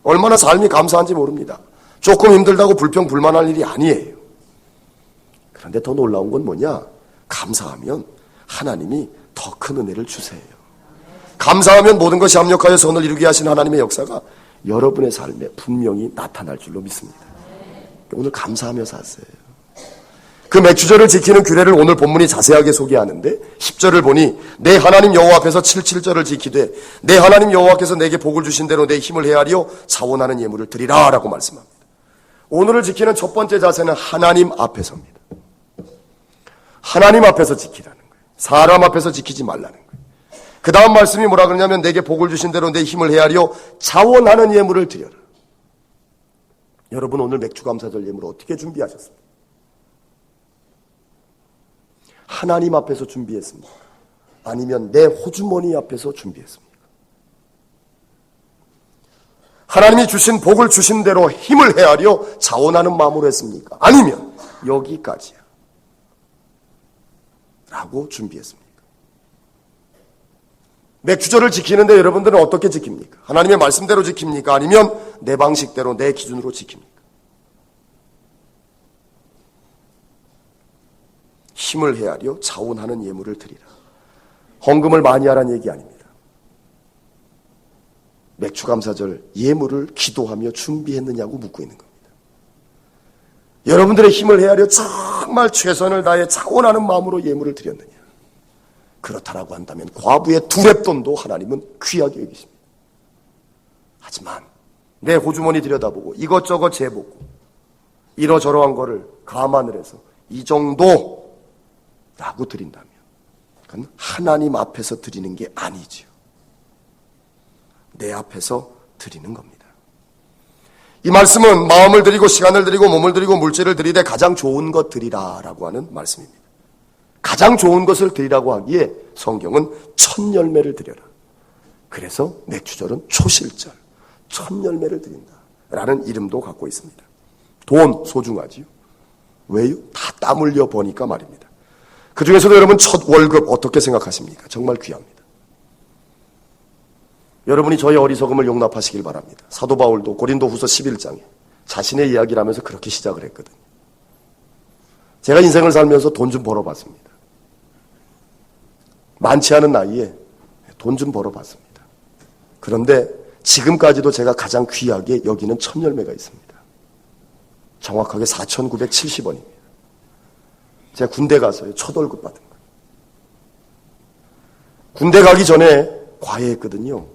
얼마나 삶이 감사한지 모릅니다. 조금 힘들다고 불평 불만할 일이 아니에요. 그런데 더 놀라운 건 뭐냐? 감사하면 하나님이 더 큰 은혜를 주세요. 감사하면 모든 것이 합력하여 선을 이루게 하신 하나님의 역사가 여러분의 삶에 분명히 나타날 줄로 믿습니다. 오늘 감사하며 사세요. 그 맥주절을 지키는 규례를 오늘 본문이 자세하게 소개하는데 10절을 보니 내 하나님 여호와 앞에서 77절을 지키되 내 하나님 여호와께서 내게 복을 주신 대로 내 힘을 헤아려 자원하는 예물을 드리라 라고 말씀합니다. 오늘을 지키는 첫 번째 자세는 하나님 앞에서입니다. 하나님 앞에서 지키라는 거예요. 사람 앞에서 지키지 말라는 거예요. 그 다음 말씀이 뭐라 그러냐면 내게 복을 주신 대로 내 힘을 헤아려 자원하는 예물을 드려라. 여러분 오늘 맥주감사절 예물 어떻게 준비하셨습니까? 하나님 앞에서 준비했습니까? 아니면 내 호주머니 앞에서 준비했습니까? 하나님이 주신 복을 주신 대로 힘을 헤아려 자원하는 마음으로 했습니까? 아니면 여기까지야 라고 준비했습니까? 맥주절을 지키는데 여러분들은 어떻게 지킵니까? 하나님의 말씀대로 지킵니까? 아니면 내 방식대로 내 기준으로 지킵니까? 힘을 헤아려 자원하는 예물을 드리라. 헌금을 많이 하라는 얘기 아닙니다. 맥주감사절 예물을 기도하며 준비했느냐고 묻고 있는 겁니다. 여러분들의 힘을 헤아려 정말 최선을 다해 자원하는 마음으로 예물을 드렸느냐? 그렇다라고 한다면 과부의 두렙돈도 하나님은 귀하게 여기십니다. 하지만 내 호주머니 들여다보고 이것저것 재보고 이러저러한 거를 감안을 해서 이 정도라고 드린다면 그건 하나님 앞에서 드리는 게 아니지요. 내 앞에서 드리는 겁니다. 이 말씀은 마음을 드리고 시간을 드리고 몸을 드리고 물질을 드리되 가장 좋은 것 드리라라고 하는 말씀입니다. 가장 좋은 것을 드리라고 하기에 성경은 첫 열매를 드려라. 그래서 맥주절은 초실절, 첫 열매를 드린다라는 이름도 갖고 있습니다. 돈 소중하지요. 왜요? 다 땀 흘려 버니까 말입니다. 그 중에서도 여러분 첫 월급 어떻게 생각하십니까? 정말 귀합니다. 여러분이 저의 어리석음을 용납하시길 바랍니다. 사도 바울도 고린도후서 11장에 자신의 이야기를 하면서 그렇게 시작을 했거든요. 제가 인생을 살면서 돈 좀 벌어봤습니다. 많지 않은 나이에 돈 좀 벌어봤습니다. 그런데 지금까지도 제가 가장 귀하게 여기는 첫 열매가 있습니다. 정확하게 4,970원입니다. 제가 군대 가서요. 첫 월급 받은 거예요. 군대 가기 전에 과외했거든요.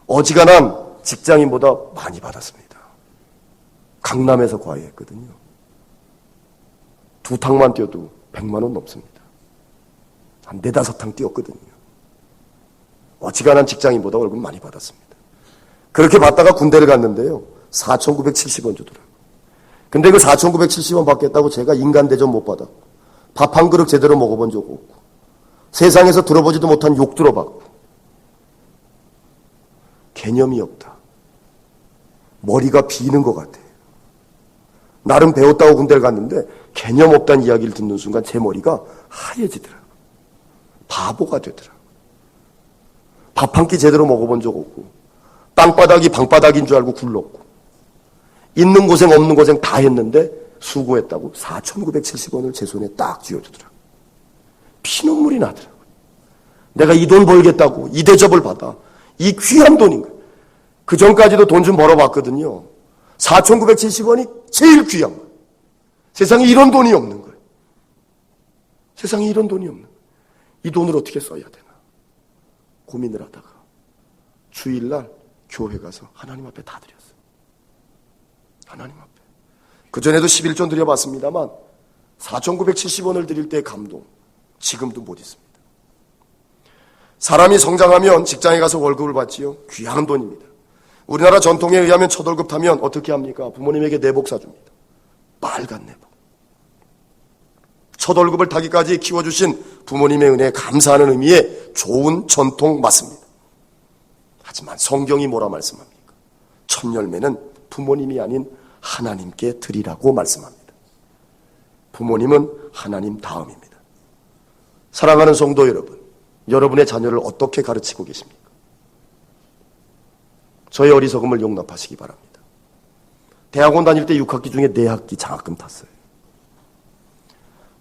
어지간한 직장인보다 많이 받았습니다. 강남에서 과외했거든요. 2탕만 뛰어도 100만 원 넘습니다. 한 4-5탕 뛰었거든요. 어지간한 직장인보다 월급 많이 받았습니다. 그렇게 받다가 군대를 갔는데요. 4,970원 주더라고요. 근데 그 4,970원 받겠다고 제가 인간 대접 못 받았고 밥 한 그릇 제대로 먹어본 적 없고 세상에서 들어보지도 못한 욕 들어봤고 개념이 없다. 머리가 비는 것 같아요. 나름 배웠다고 군대를 갔는데 개념 없다는 이야기를 듣는 순간 제 머리가 하얘지더라고요. 바보가 되더라고요. 밥 한 끼 제대로 먹어본 적 없고 땅바닥이 방바닥인 줄 알고 굴렀고 있는 고생 없는 고생 다 했는데 수고했다고 4,970원을 제 손에 딱 쥐어주더라고요. 피눈물이 나더라고요. 내가 이 돈 벌겠다고 이 대접을 받아. 이 귀한 돈인 거예요. 그 전까지도 돈 좀 벌어봤거든요. 4,970원이 제일 귀한 거예요. 세상에 이런 돈이 없는 거예요. 세상에 이런 돈이 없는 거예요. 이 돈을 어떻게 써야 되나 고민을 하다가 주일날 교회 가서 하나님 앞에 다 드렸어요. 하나님 앞에. 그전에도 11조 드려봤습니다만 4,970원을 드릴 때의 감동 지금도 못 잊습니다. 사람이 성장하면 직장에 가서 월급을 받지요. 귀한 돈입니다. 우리나라 전통에 의하면 첫 월급 타면 어떻게 합니까? 부모님에게 내복 사줍니다. 빨간 내복. 첫 월급을 타기까지 키워주신 부모님의 은혜에 감사하는 의미의 좋은 전통 맞습니다. 하지만 성경이 뭐라 말씀합니까? 첫 열매는 부모님이 아닌 하나님께 드리라고 말씀합니다. 부모님은 하나님 다음입니다. 사랑하는 성도 여러분, 여러분의 자녀를 어떻게 가르치고 계십니까? 저의 어리석음을 용납하시기 바랍니다. 대학원 다닐 때 6학기 중에 4학기 장학금 탔어요.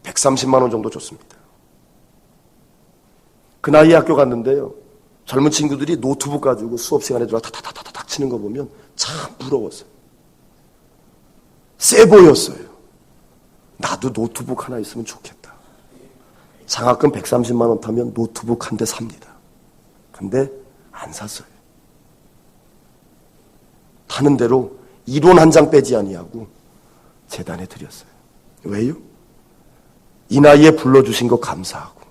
130만 원 정도 줬습니다. 그 나이에 학교 갔는데요. 젊은 친구들이 노트북 가지고 수업 시간에 들어가 타타타타닥 치는 거 보면 참 부러웠어요. 세 보였어요. 나도 노트북 하나 있으면 좋겠다. 장학금 130만 원 타면 노트북 한 대 삽니다. 근데 안 샀어요. 타는 대로 이론 한 장 빼지 아니하고 재단에 드렸어요. 왜요? 이 나이에 불러주신 거 감사하고,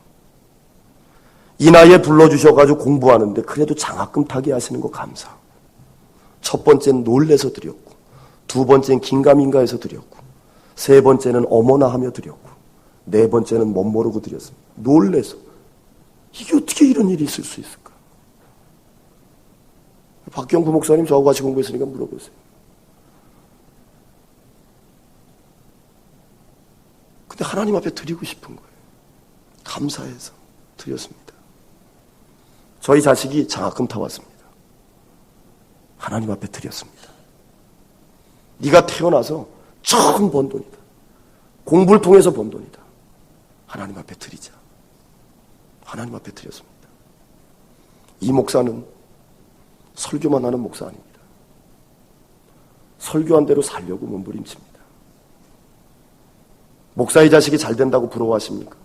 이 나이에 불러주셔가지고 공부하는데 그래도 장학금 타게 하시는 거 감사하고, 첫 번째는 놀래서 드렸고, 두 번째는 긴가민가해서 드렸고, 세 번째는 어머나 하며 드렸고, 네 번째는 멋모르고 드렸습니다. 놀래서. 이게 어떻게 이런 일이 있을 수 있을까? 박경구 목사님 저하고 같이 공부했으니까 물어보세요. 근데 하나님 앞에 드리고 싶은 거예요. 감사해서 드렸습니다. 저희 자식이 장학금 타왔습니다. 하나님 앞에 드렸습니다. 네가 태어나서 처음 번 돈이다. 공부를 통해서 번 돈이다. 하나님 앞에 드리자. 하나님 앞에 드렸습니다. 이 목사는 설교만 하는 목사 아닙니다. 설교한 대로 살려고 몸부림칩니다. 목사의 자식이 잘 된다고 부러워하십니까?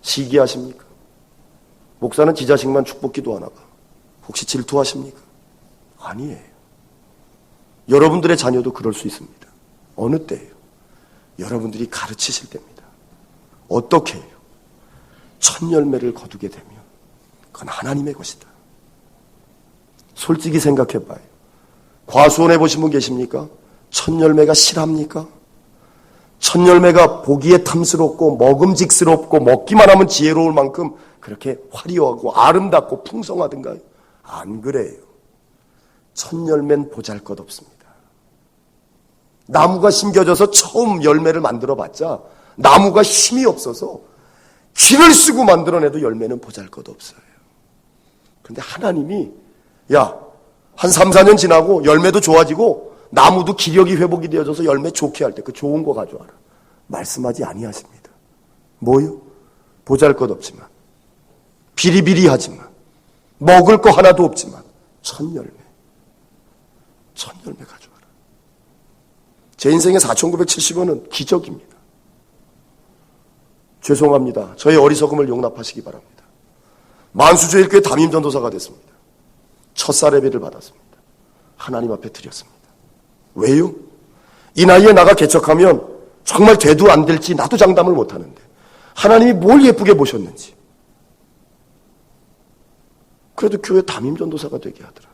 시기하십니까? 목사는 지 자식만 축복 기도하나 봐. 혹시 질투하십니까? 아니에요. 여러분들의 자녀도 그럴 수 있습니다. 어느 때예요? 여러분들이 가르치실 때입니다. 어떻게 해요? 첫 열매를 거두게 되면 그건 하나님의 것이다. 솔직히 생각해봐요. 과수원 해보신 분 계십니까? 첫 열매가 실합니까? 첫 열매가 보기에 탐스럽고 먹음직스럽고 먹기만 하면 지혜로울 만큼 그렇게 화려하고 아름답고 풍성하던가요? 안 그래요. 첫 열매는 보잘것없습니다. 나무가 심겨져서 처음 열매를 만들어봤자 나무가 힘이 없어서 기를 쓰고 만들어내도 열매는 보잘것없어요. 그런데 하나님이 한 3, 4년 지나고 열매도 좋아지고 나무도 기력이 회복이 되어져서 열매 좋게 할 때 그 좋은 거 가져와라. 말씀하지 아니하십니다. 뭐요? 보잘것없지만, 비리비리하지만, 먹을 거 하나도 없지만 첫 열매 가져와라. 제 인생의 4,970원은 기적입니다. 죄송합니다. 저의 어리석음을 용납하시기 바랍니다. 만수조일교회 담임전도사가 됐습니다. 첫 사례비를 받았습니다. 하나님 앞에 드렸습니다. 왜요? 이 나이에 나가 개척하면 정말 돼도 안 될지 나도 장담을 못하는데 하나님이 뭘 예쁘게 보셨는지 그래도 교회 담임전도사가 되게 하더라고요.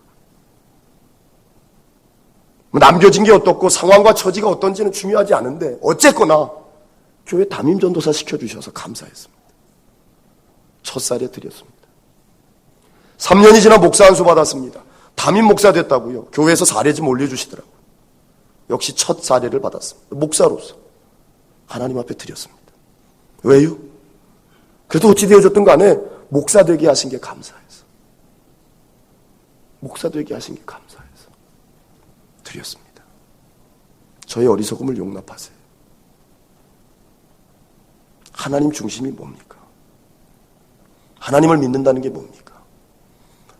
남겨진 게 어떻고 상황과 처지가 어떤지는 중요하지 않은데 어쨌거나 교회 담임전도사 시켜주셔서 감사했습니다. 첫살에 드렸습니다. 3년이 지나 목사 안수 받았습니다. 담임 목사 됐다고요. 교회에서 사례 좀 올려주시더라고요. 역시 첫 사례를 받았습니다. 목사로서 하나님 앞에 드렸습니다. 왜요? 그래도 어찌 되어졌든 간에 목사 되게 하신 게 감사해서, 목사 되게 하신 게 감사해서 드렸습니다. 저의 어리석음을 용납하세요. 하나님 중심이 뭡니까? 하나님을 믿는다는 게 뭡니까?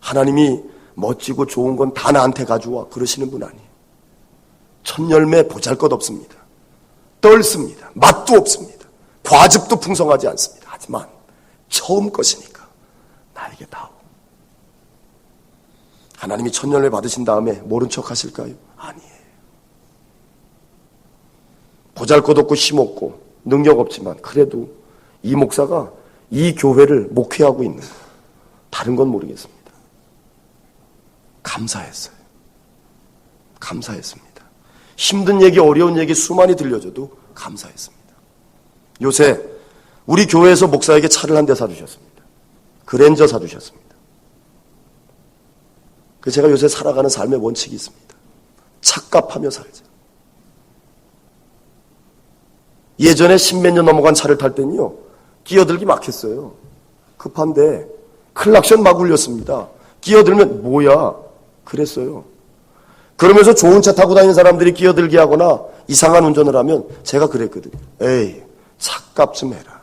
하나님이 멋지고 좋은 건 다 나한테 가져와 그러시는 분 아니에요. 첫 열매 보잘것없습니다. 떨습니다. 맛도 없습니다. 과즙도 풍성하지 않습니다. 하지만 처음 것이니까 나에게 다오. 하나님이 첫 열매 받으신 다음에 모른 척 하실까요? 아니에요. 보잘것없고 힘없고 능력 없지만 그래도 이 목사가 이 교회를 목회하고 있는 거 다른 건 모르겠습니다. 감사했어요. 감사했습니다. 힘든 얘기, 어려운 얘기 수많이 들려줘도 감사했습니다. 요새 우리 교회에서 목사에게 차를 한 대 사주셨습니다. 그랜저 사주셨습니다. 그래서 제가 요새 살아가는 삶의 원칙이 있습니다. 착각하며 살자. 예전에 10몇 년 넘어간 차를 탈 때는요, 끼어들기 막혔어요. 급한데 클락션 막 울렸습니다. 끼어들면 뭐야? 그랬어요. 그러면서 좋은 차 타고 다니는 사람들이 끼어들게 하거나 이상한 운전을 하면 제가 그랬거든요. 에이, 차값 좀 해라.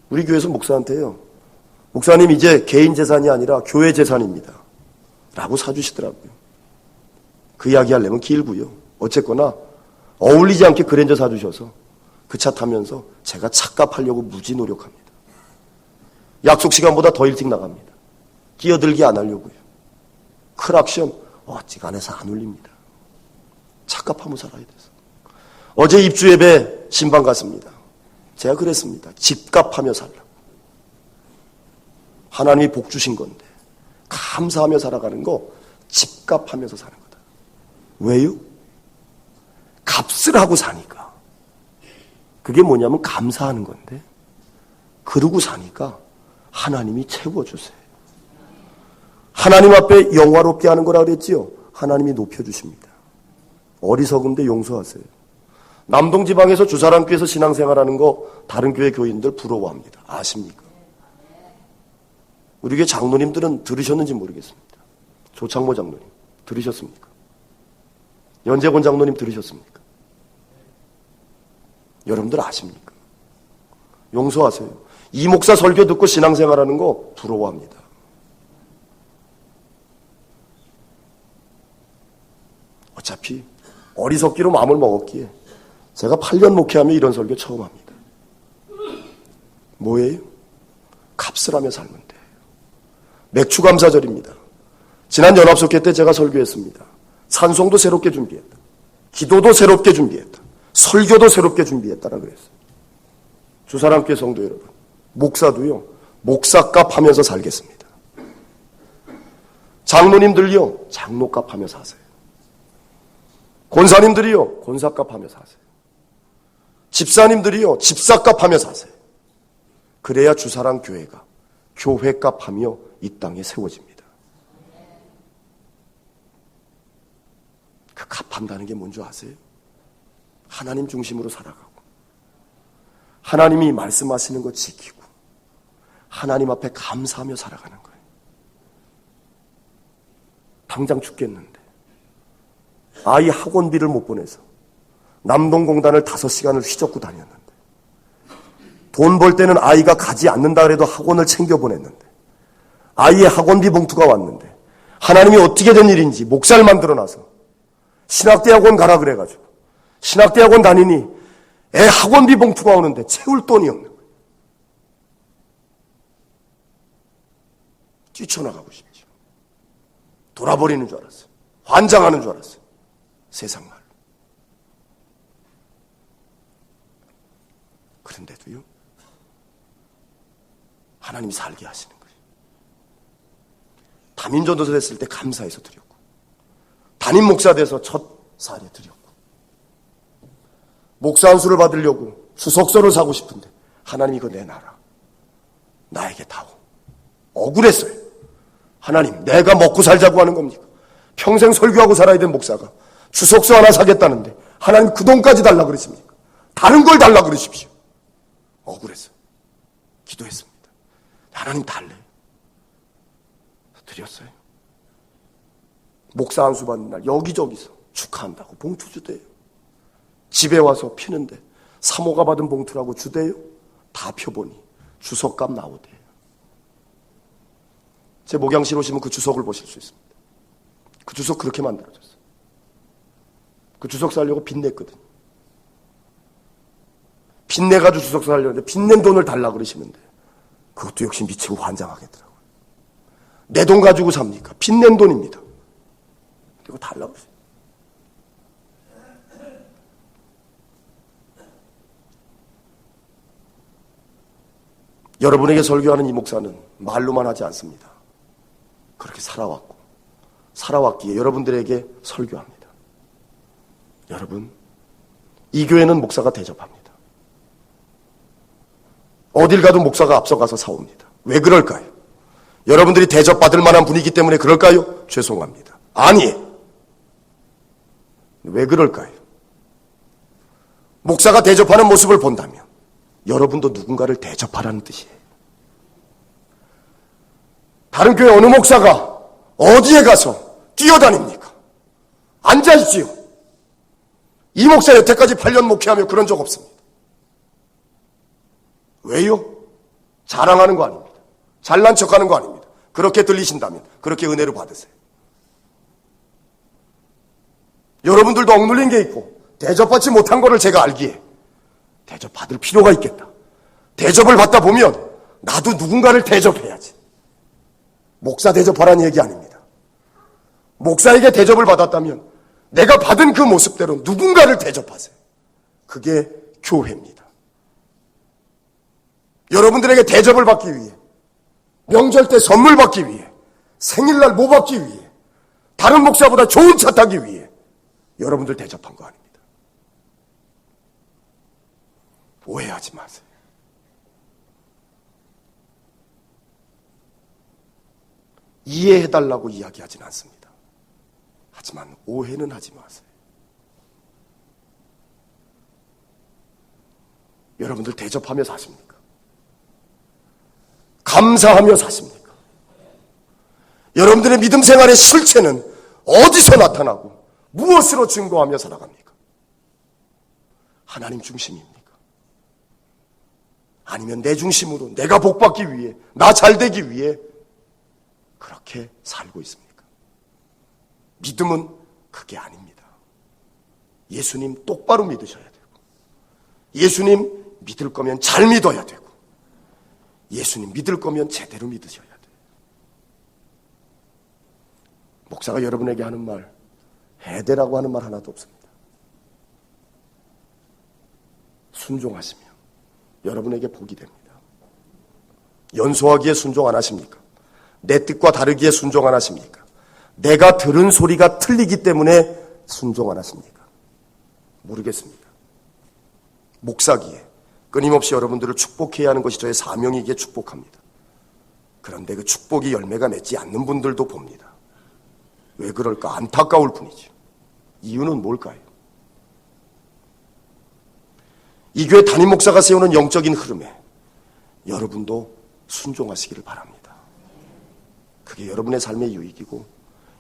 우리 교회에서 목사한테요, 목사님 이제 개인 재산이 아니라 교회 재산입니다 라고 사주시더라고요. 그 이야기 하려면 길고요. 어쨌거나 어울리지 않게 그랜저 사주셔서 그 차 타면서 제가 착각하려고 무지 노력합니다. 약속 시간보다 더 일찍 나갑니다. 끼어들기 안 하려고요. 크락션 어지간해서 안 울립니다. 착각하며 살아야 돼서. 어제 입주 예배 신방 갔습니다. 제가 그랬습니다. 집값하며 살라. 하나님이 복 주신 건데 감사하며 살아가는 거 집값하면서 사는 거다. 왜요? 값을 하고 사니까. 그게 뭐냐면 감사하는 건데 그러고 사니까 하나님이 채워주세요. 하나님 앞에 영화롭게 하는 거라 그랬지요. 하나님이 높여주십니다. 어리석은데 용서하세요. 남동지방에서 주사랑교회에서 신앙생활하는 거 다른 교회 교인들 부러워합니다. 아십니까? 우리 교회 장로님들은 들으셨는지 모르겠습니다. 조창모 장로님 들으셨습니까? 연재권 장로님 들으셨습니까? 여러분들 아십니까? 용서하세요. 이 목사 설교 듣고 신앙생활하는 거 부러워합니다. 어차피 어리석기로 마음을 먹었기에 제가 8년 목회하며 이런 설교 처음 합니다. 뭐예요? 값을 하며 살면 돼. 맥추감사절입니다. 지난 연합속회 때 제가 설교했습니다. 찬송도 새롭게 준비했다. 기도도 새롭게 준비했다. 설교도 새롭게 준비했다라 그랬어요. 주사랑교회 성도 여러분, 목사도요, 목사값 하면서 살겠습니다. 장로님들요, 장로값 하면서 사세요. 권사님들이요, 권사값 하면서 사세요. 집사님들이요, 집사값 하면서 사세요. 그래야 주사랑 교회가 교회값 하며 이 땅에 세워집니다. 그 값한다는 게 뭔지 아세요? 하나님 중심으로 살아가고 하나님이 말씀하시는 거 지키고 하나님 앞에 감사하며 살아가는 거예요. 당장 죽겠는데 아이 학원비를 못 보내서 남동공단을 5시간을 휘젓고 다녔는데 돈 벌 때는 아이가 가지 않는다 그래도 학원을 챙겨 보냈는데 아이의 학원비 봉투가 왔는데 하나님이 어떻게 된 일인지 목사를 만들어놔서 신학대학원 가라 그래가지고 신학대학원 다니니 애 학원비 봉투가 오는데 채울 돈이 없는 거예요. 뛰쳐나가고 싶죠. 돌아버리는 줄 알았어요. 환장하는 줄 알았어요. 세상 말로. 그런데도요, 하나님이 살게 하시는 거예요. 담임전도사 됐을 때 감사해서 드렸고, 담임 목사 돼서 첫 사례 드렸고, 목사 안수를 받으려고 수석서를 사고 싶은데 하나님 이거 내놔라. 나에게 다오. 억울했어요. 하나님 내가 먹고 살자고 하는 겁니까? 평생 설교하고 살아야 된 목사가 주석서 하나 사겠다는데 하나님 그 돈까지 달라 그러십니까? 다른 걸 달라 그러십시오. 억울했어요. 기도했습니다. 하나님 달래. 드렸어요. 목사 안수 받는 날 여기저기서 축하한다고 봉투 주대요. 집에 와서 피는데 사모가 받은 봉투라고 주대요. 다 펴보니 주석값 나오대요. 제 목양실 오시면 그 주석을 보실 수 있습니다. 그 주석 그렇게 만들어졌어요. 그 주석 살려고 빚냈거든요. 빚내가지고 주석 살려는데 빚낸 돈을 달라 그러시는데 그것도 역시 미치고 환장하겠더라고요. 내 돈 가지고 삽니까? 빚낸 돈입니다. 그리고 달라 그러세요. 여러분에게 설교하는 이 목사는 말로만 하지 않습니다. 그렇게 살아왔기에 여러분들에게 설교합니다. 여러분, 이 교회는 목사가 대접합니다. 어딜 가도 목사가 앞서가서 사옵니다. 왜 그럴까요? 여러분들이 대접받을 만한 분이기 때문에 그럴까요? 죄송합니다. 아니에요. 왜 그럴까요? 목사가 대접하는 모습을 본다면 여러분도 누군가를 대접하라는 뜻이에요. 다른 교회 어느 목사가 어디에 가서 뛰어다닙니까? 앉아있지요. 이 목사 여태까지 8년 목회하며 그런 적 없습니다. 왜요? 자랑하는 거 아닙니다. 잘난 척하는 거 아닙니다. 그렇게 들리신다면 그렇게 은혜를 받으세요. 여러분들도 억눌린 게 있고 대접받지 못한 거를 제가 알기에 대접받을 필요가 있겠다. 대접을 받다 보면 나도 누군가를 대접해야지. 목사 대접하라는 얘기 아닙니다. 목사에게 대접을 받았다면 내가 받은 그 모습대로 누군가를 대접하세요. 그게 교회입니다. 여러분들에게 대접을 받기 위해, 명절 때 선물 받기 위해, 생일날 뭐 받기 위해, 다른 목사보다 좋은 차 타기 위해 여러분들 대접한 거 아닙니다. 오해하지 마세요. 이해해달라고 이야기하진 않습니다. 하지만 오해는 하지 마세요. 여러분들 대접하며 사십니까? 감사하며 사십니까? 여러분들의 믿음 생활의 실체는 어디서 나타나고 무엇으로 증거하며 살아갑니까? 하나님 중심입니까? 아니면 내 중심으로 내가 복받기 위해, 나 잘되기 위해 그렇게 살고 있습니까? 믿음은 그게 아닙니다. 예수님 똑바로 믿으셔야 되고, 예수님 믿을 거면 잘 믿어야 되고, 예수님 믿을 거면 제대로 믿으셔야 돼요. 목사가 여러분에게 하는 말, 해대라고 하는 말 하나도 없습니다. 순종하시면 여러분에게 복이 됩니다. 연소하기에 순종 안 하십니까? 내 뜻과 다르기에 순종 안 하십니까? 내가 들은 소리가 틀리기 때문에 순종 안 하십니까? 모르겠습니다. 목사기에 끊임없이 여러분들을 축복해야 하는 것이 저의 사명이기에 축복합니다. 그런데 그 축복이 열매가 맺지 않는 분들도 봅니다. 왜 그럴까? 안타까울 뿐이죠. 이유는 뭘까요? 이 교회 담임 목사가 세우는 영적인 흐름에 여러분도 순종하시기를 바랍니다. 그게 여러분의 삶의 유익이고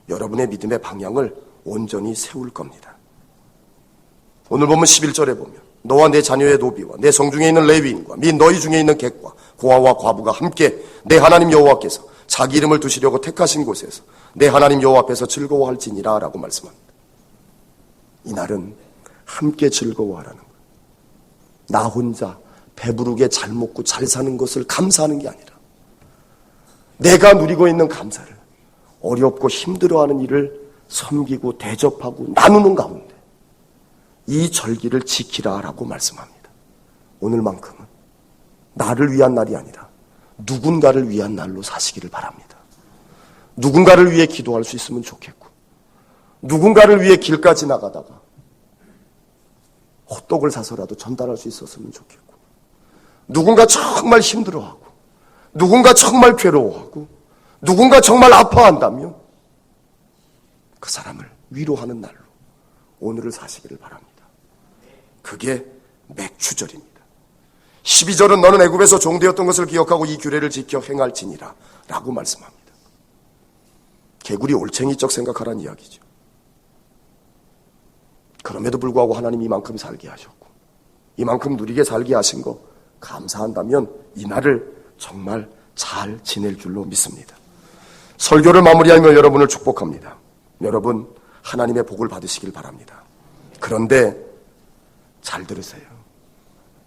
여러분의 믿음의 방향을 온전히 세울 겁니다. 오늘 보면 11절에 보면 너와 내 자녀의 노비와 내 성중에 있는 레위인과 및 너희 중에 있는 객과 고아와 과부가 함께 내 하나님 여호와께서 자기 이름을 두시려고 택하신 곳에서 내 하나님 여호와 앞에서 즐거워할지니라 라고 말씀합니다. 이날은 함께 즐거워하라는 거예요. 나 혼자 배부르게 잘 먹고 잘 사는 것을 감사하는 게 아니라 내가 누리고 있는 감사를 어렵고 힘들어하는 일을 섬기고 대접하고 나누는 가운데 이 절기를 지키라라고 말씀합니다. 오늘만큼은 나를 위한 날이 아니라 누군가를 위한 날로 사시기를 바랍니다. 누군가를 위해 기도할 수 있으면 좋겠고, 누군가를 위해 길가 지나가다가 호떡을 사서라도 전달할 수 있었으면 좋겠고, 누군가 정말 힘들어하고, 누군가 정말 괴로워하고, 누군가 정말 아파한다면 그 사람을 위로하는 날로 오늘을 사시기를 바랍니다. 그게 맥추절입니다. 12절은 너는 애굽에서 종되었던 것을 기억하고 이 규례를 지켜 행할지니라 라고 말씀합니다. 개구리 올챙이적 생각하라는 이야기죠. 그럼에도 불구하고 하나님이 이만큼 살게 하셨고 이만큼 누리게 살게 하신 거 감사한다면 이날을 정말 잘 지낼 줄로 믿습니다. 설교를 마무리하며 여러분을 축복합니다. 여러분 하나님의 복을 받으시길 바랍니다. 그런데 잘 들으세요.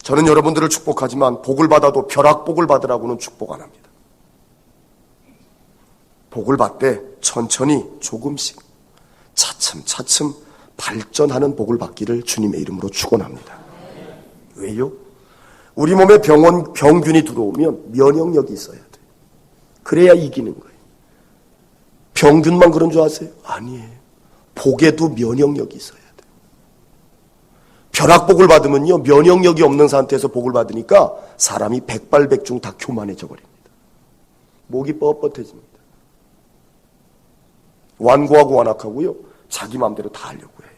저는 여러분들을 축복하지만 복을 받아도 벼락복을 받으라고는 축복 안 합니다. 복을 받되 천천히 조금씩 차츰차츰 발전하는 복을 받기를 주님의 이름으로 축원합니다. 왜요? 우리 몸에 병균이 들어오면 면역력이 있어야 돼요. 그래야 이기는 거예요. 병균만 그런 줄 아세요? 아니에요. 복에도 면역력이 있어야 돼요. 벼락복을 받으면요, 면역력이 없는 상태에서 복을 받으니까 사람이 백발백중 다 교만해져 버립니다. 목이 뻣뻣해집니다. 완고하고 완악하고요, 자기 마음대로 다 하려고 해요.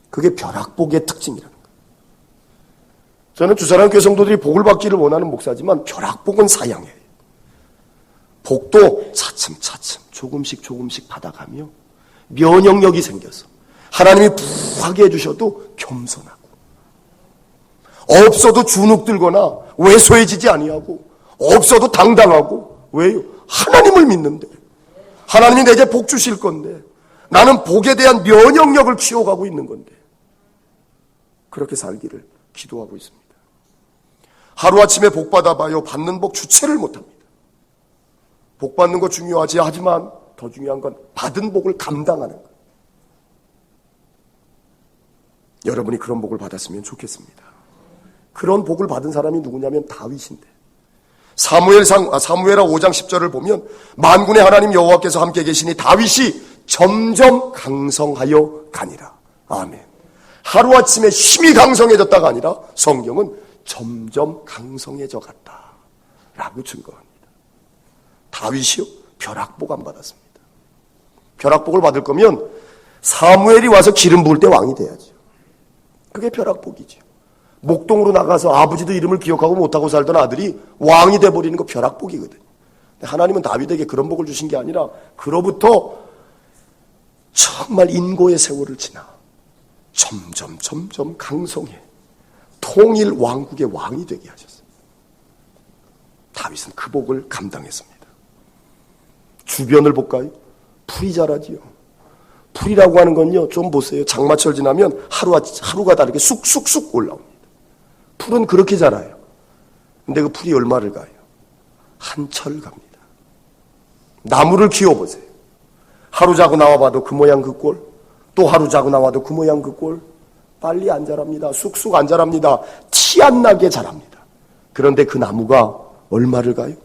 그게 벼락복의 특징이라는 거예요. 저는 주사랑교회 성도들이 복을 받기를 원하는 목사지만 벼락복은 사양해요. 복도 차츰차츰 조금씩 받아가며 면역력이 생겨서 하나님이 부하게 해주셔도 겸손하고 없어도 주눅 들거나 왜소해지지 아니하고 없어도 당당하고 왜요? 하나님을 믿는데 하나님이 내게 복 주실 건데 나는 복에 대한 면역력을 키워가고 있는 건데 그렇게 살기를 기도하고 있습니다. 하루아침에 복 받아봐요. 받는 복 주체를 못합니다. 복 받는 거 중요하지. 하지만 더 중요한 건 받은 복을 감당하는 것. 여러분이 그런 복을 받았으면 좋겠습니다. 그런 복을 받은 사람이 누구냐면 다윗인데, 사무엘하 5장 10절을 보면 만군의 하나님 여호와께서 함께 계시니 다윗이 점점 강성하여 가니라. 아멘. 하루아침에 힘이 강성해졌다가 아니라 성경은 점점 강성해져 갔다 라고 증거합니다. 다윗이요, 벼락복 안 받았습니다. 벼락복을 받을 거면 사무엘이 와서 기름 부을 때 왕이 돼야죠. 그게 벼락복이죠. 목동으로 나가서 아버지도 이름을 기억하고 못하고 살던 아들이 왕이 돼버리는 거 벼락복이거든요. 하나님은 다윗에게 그런 복을 주신 게 아니라 그로부터 정말 인고의 세월을 지나 점점 강성해 통일 왕국의 왕이 되게 하셨어요. 다윗은 그 복을 감당했습니다. 주변을 볼까요? 풀이 자라지요. 풀이라고 하는 건요, 좀 보세요. 장마철 지나면 하루가 다르게 쑥쑥쑥 올라옵니다. 풀은 그렇게 자라요. 근데 그 풀이 얼마를 가요? 한철 갑니다. 나무를 키워보세요. 하루 자고 나와봐도 그 모양 그 꼴, 또 하루 자고 나와도 그 모양 그 꼴. 빨리 안 자랍니다. 쑥쑥 안 자랍니다. 티 안 나게 자랍니다. 그런데 그 나무가 얼마를 가요?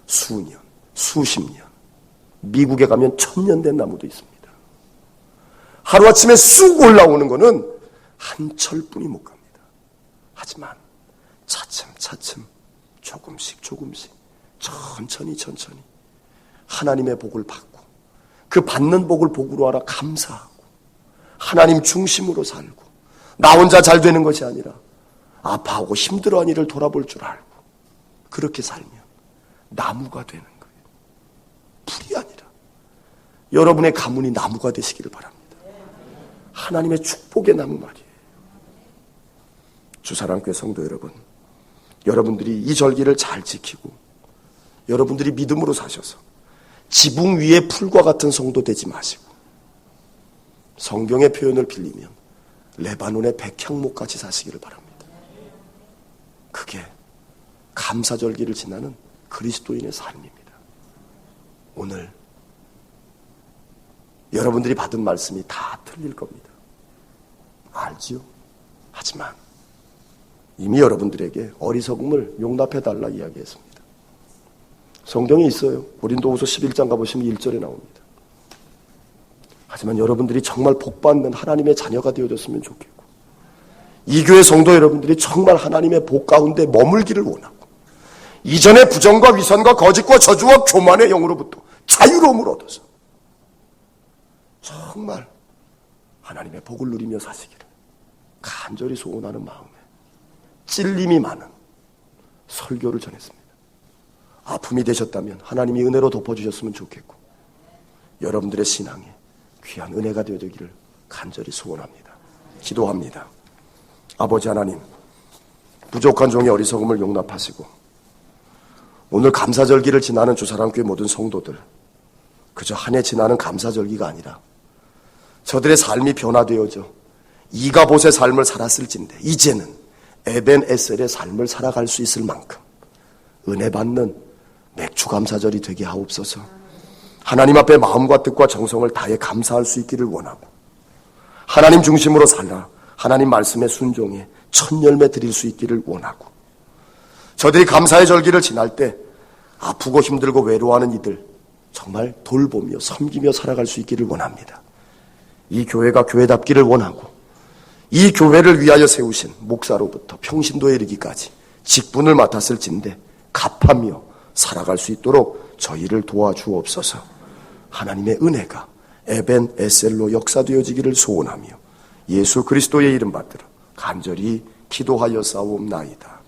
수년, 수십 년. 미국에 가면 1000년 된 나무도 있습니다. 하루아침에 쑥 올라오는 거는 한 철뿐이 못 갑니다. 하지만 차츰차츰 조금씩 천천히 하나님의 복을 받고 그 받는 복을 복으로 알아 감사하고 하나님 중심으로 살고 나 혼자 잘 되는 것이 아니라 아파하고 힘들어하는 이를 돌아볼 줄 알고 그렇게 살면 나무가 되는 거예요. 풀이 아니라 여러분의 가문이 나무가 되시기를 바랍니다. 하나님의 축복의 나무 말이에요. 주사랑교회 성도 여러분, 여러분들이 이 절기를 잘 지키고 여러분들이 믿음으로 사셔서 지붕 위의 풀과 같은 성도 되지 마시고 성경의 표현을 빌리면 레바논의 백향목같이 사시기를 바랍니다. 그게 감사절기를 지나는 그리스도인의 삶입니다. 오늘 여러분들이 받은 말씀이 다 틀릴 겁니다. 알지요? 하지만 이미 여러분들에게 어리석음을 용납해달라 이야기했습니다. 성경에 있어요. 고린도후서 11장 가보시면 1절에 나옵니다. 하지만 여러분들이 정말 복받는 하나님의 자녀가 되어졌으면 좋겠고 이 교회 성도 여러분들이 정말 하나님의 복 가운데 머물기를 원하고 이전의 부정과 위선과 거짓과 저주와 교만의 영으로부터 자유로움을 얻어서 정말 하나님의 복을 누리며 사시기를 간절히 소원하는 마음에 찔림이 많은 설교를 전했습니다. 아픔이 되셨다면 하나님이 은혜로 덮어주셨으면 좋겠고 여러분들의 신앙에 귀한 은혜가 되어지기를 간절히 소원합니다. 기도합니다. 아버지 하나님, 부족한 종의 어리석음을 용납하시고 오늘 감사절기를 지나는 주사랑교회 모든 성도들 그저 한 해 지나는 감사절기가 아니라 저들의 삶이 변화되어져 이가봇의 삶을 살았을진데 이제는 에벤에셀의 삶을 살아갈 수 있을 만큼 은혜 받는 맥주감사절이 되게 하옵소서. 하나님 앞에 마음과 뜻과 정성을 다해 감사할 수 있기를 원하고 하나님 중심으로 살아 하나님 말씀에 순종해 첫 열매 드릴 수 있기를 원하고 저들이 감사의 절기를 지날 때 아프고 힘들고 외로워하는 이들 정말 돌보며 섬기며 살아갈 수 있기를 원합니다. 이 교회가 교회답기를 원하고 이 교회를 위하여 세우신 목사로부터 평신도에 이르기까지 직분을 맡았을진데 갑하며 살아갈 수 있도록 저희를 도와주옵소서. 하나님의 은혜가 에벤에셀로 역사되어지기를 소원하며 예수 그리스도의 이름 받들어 간절히 기도하여 싸움나이다.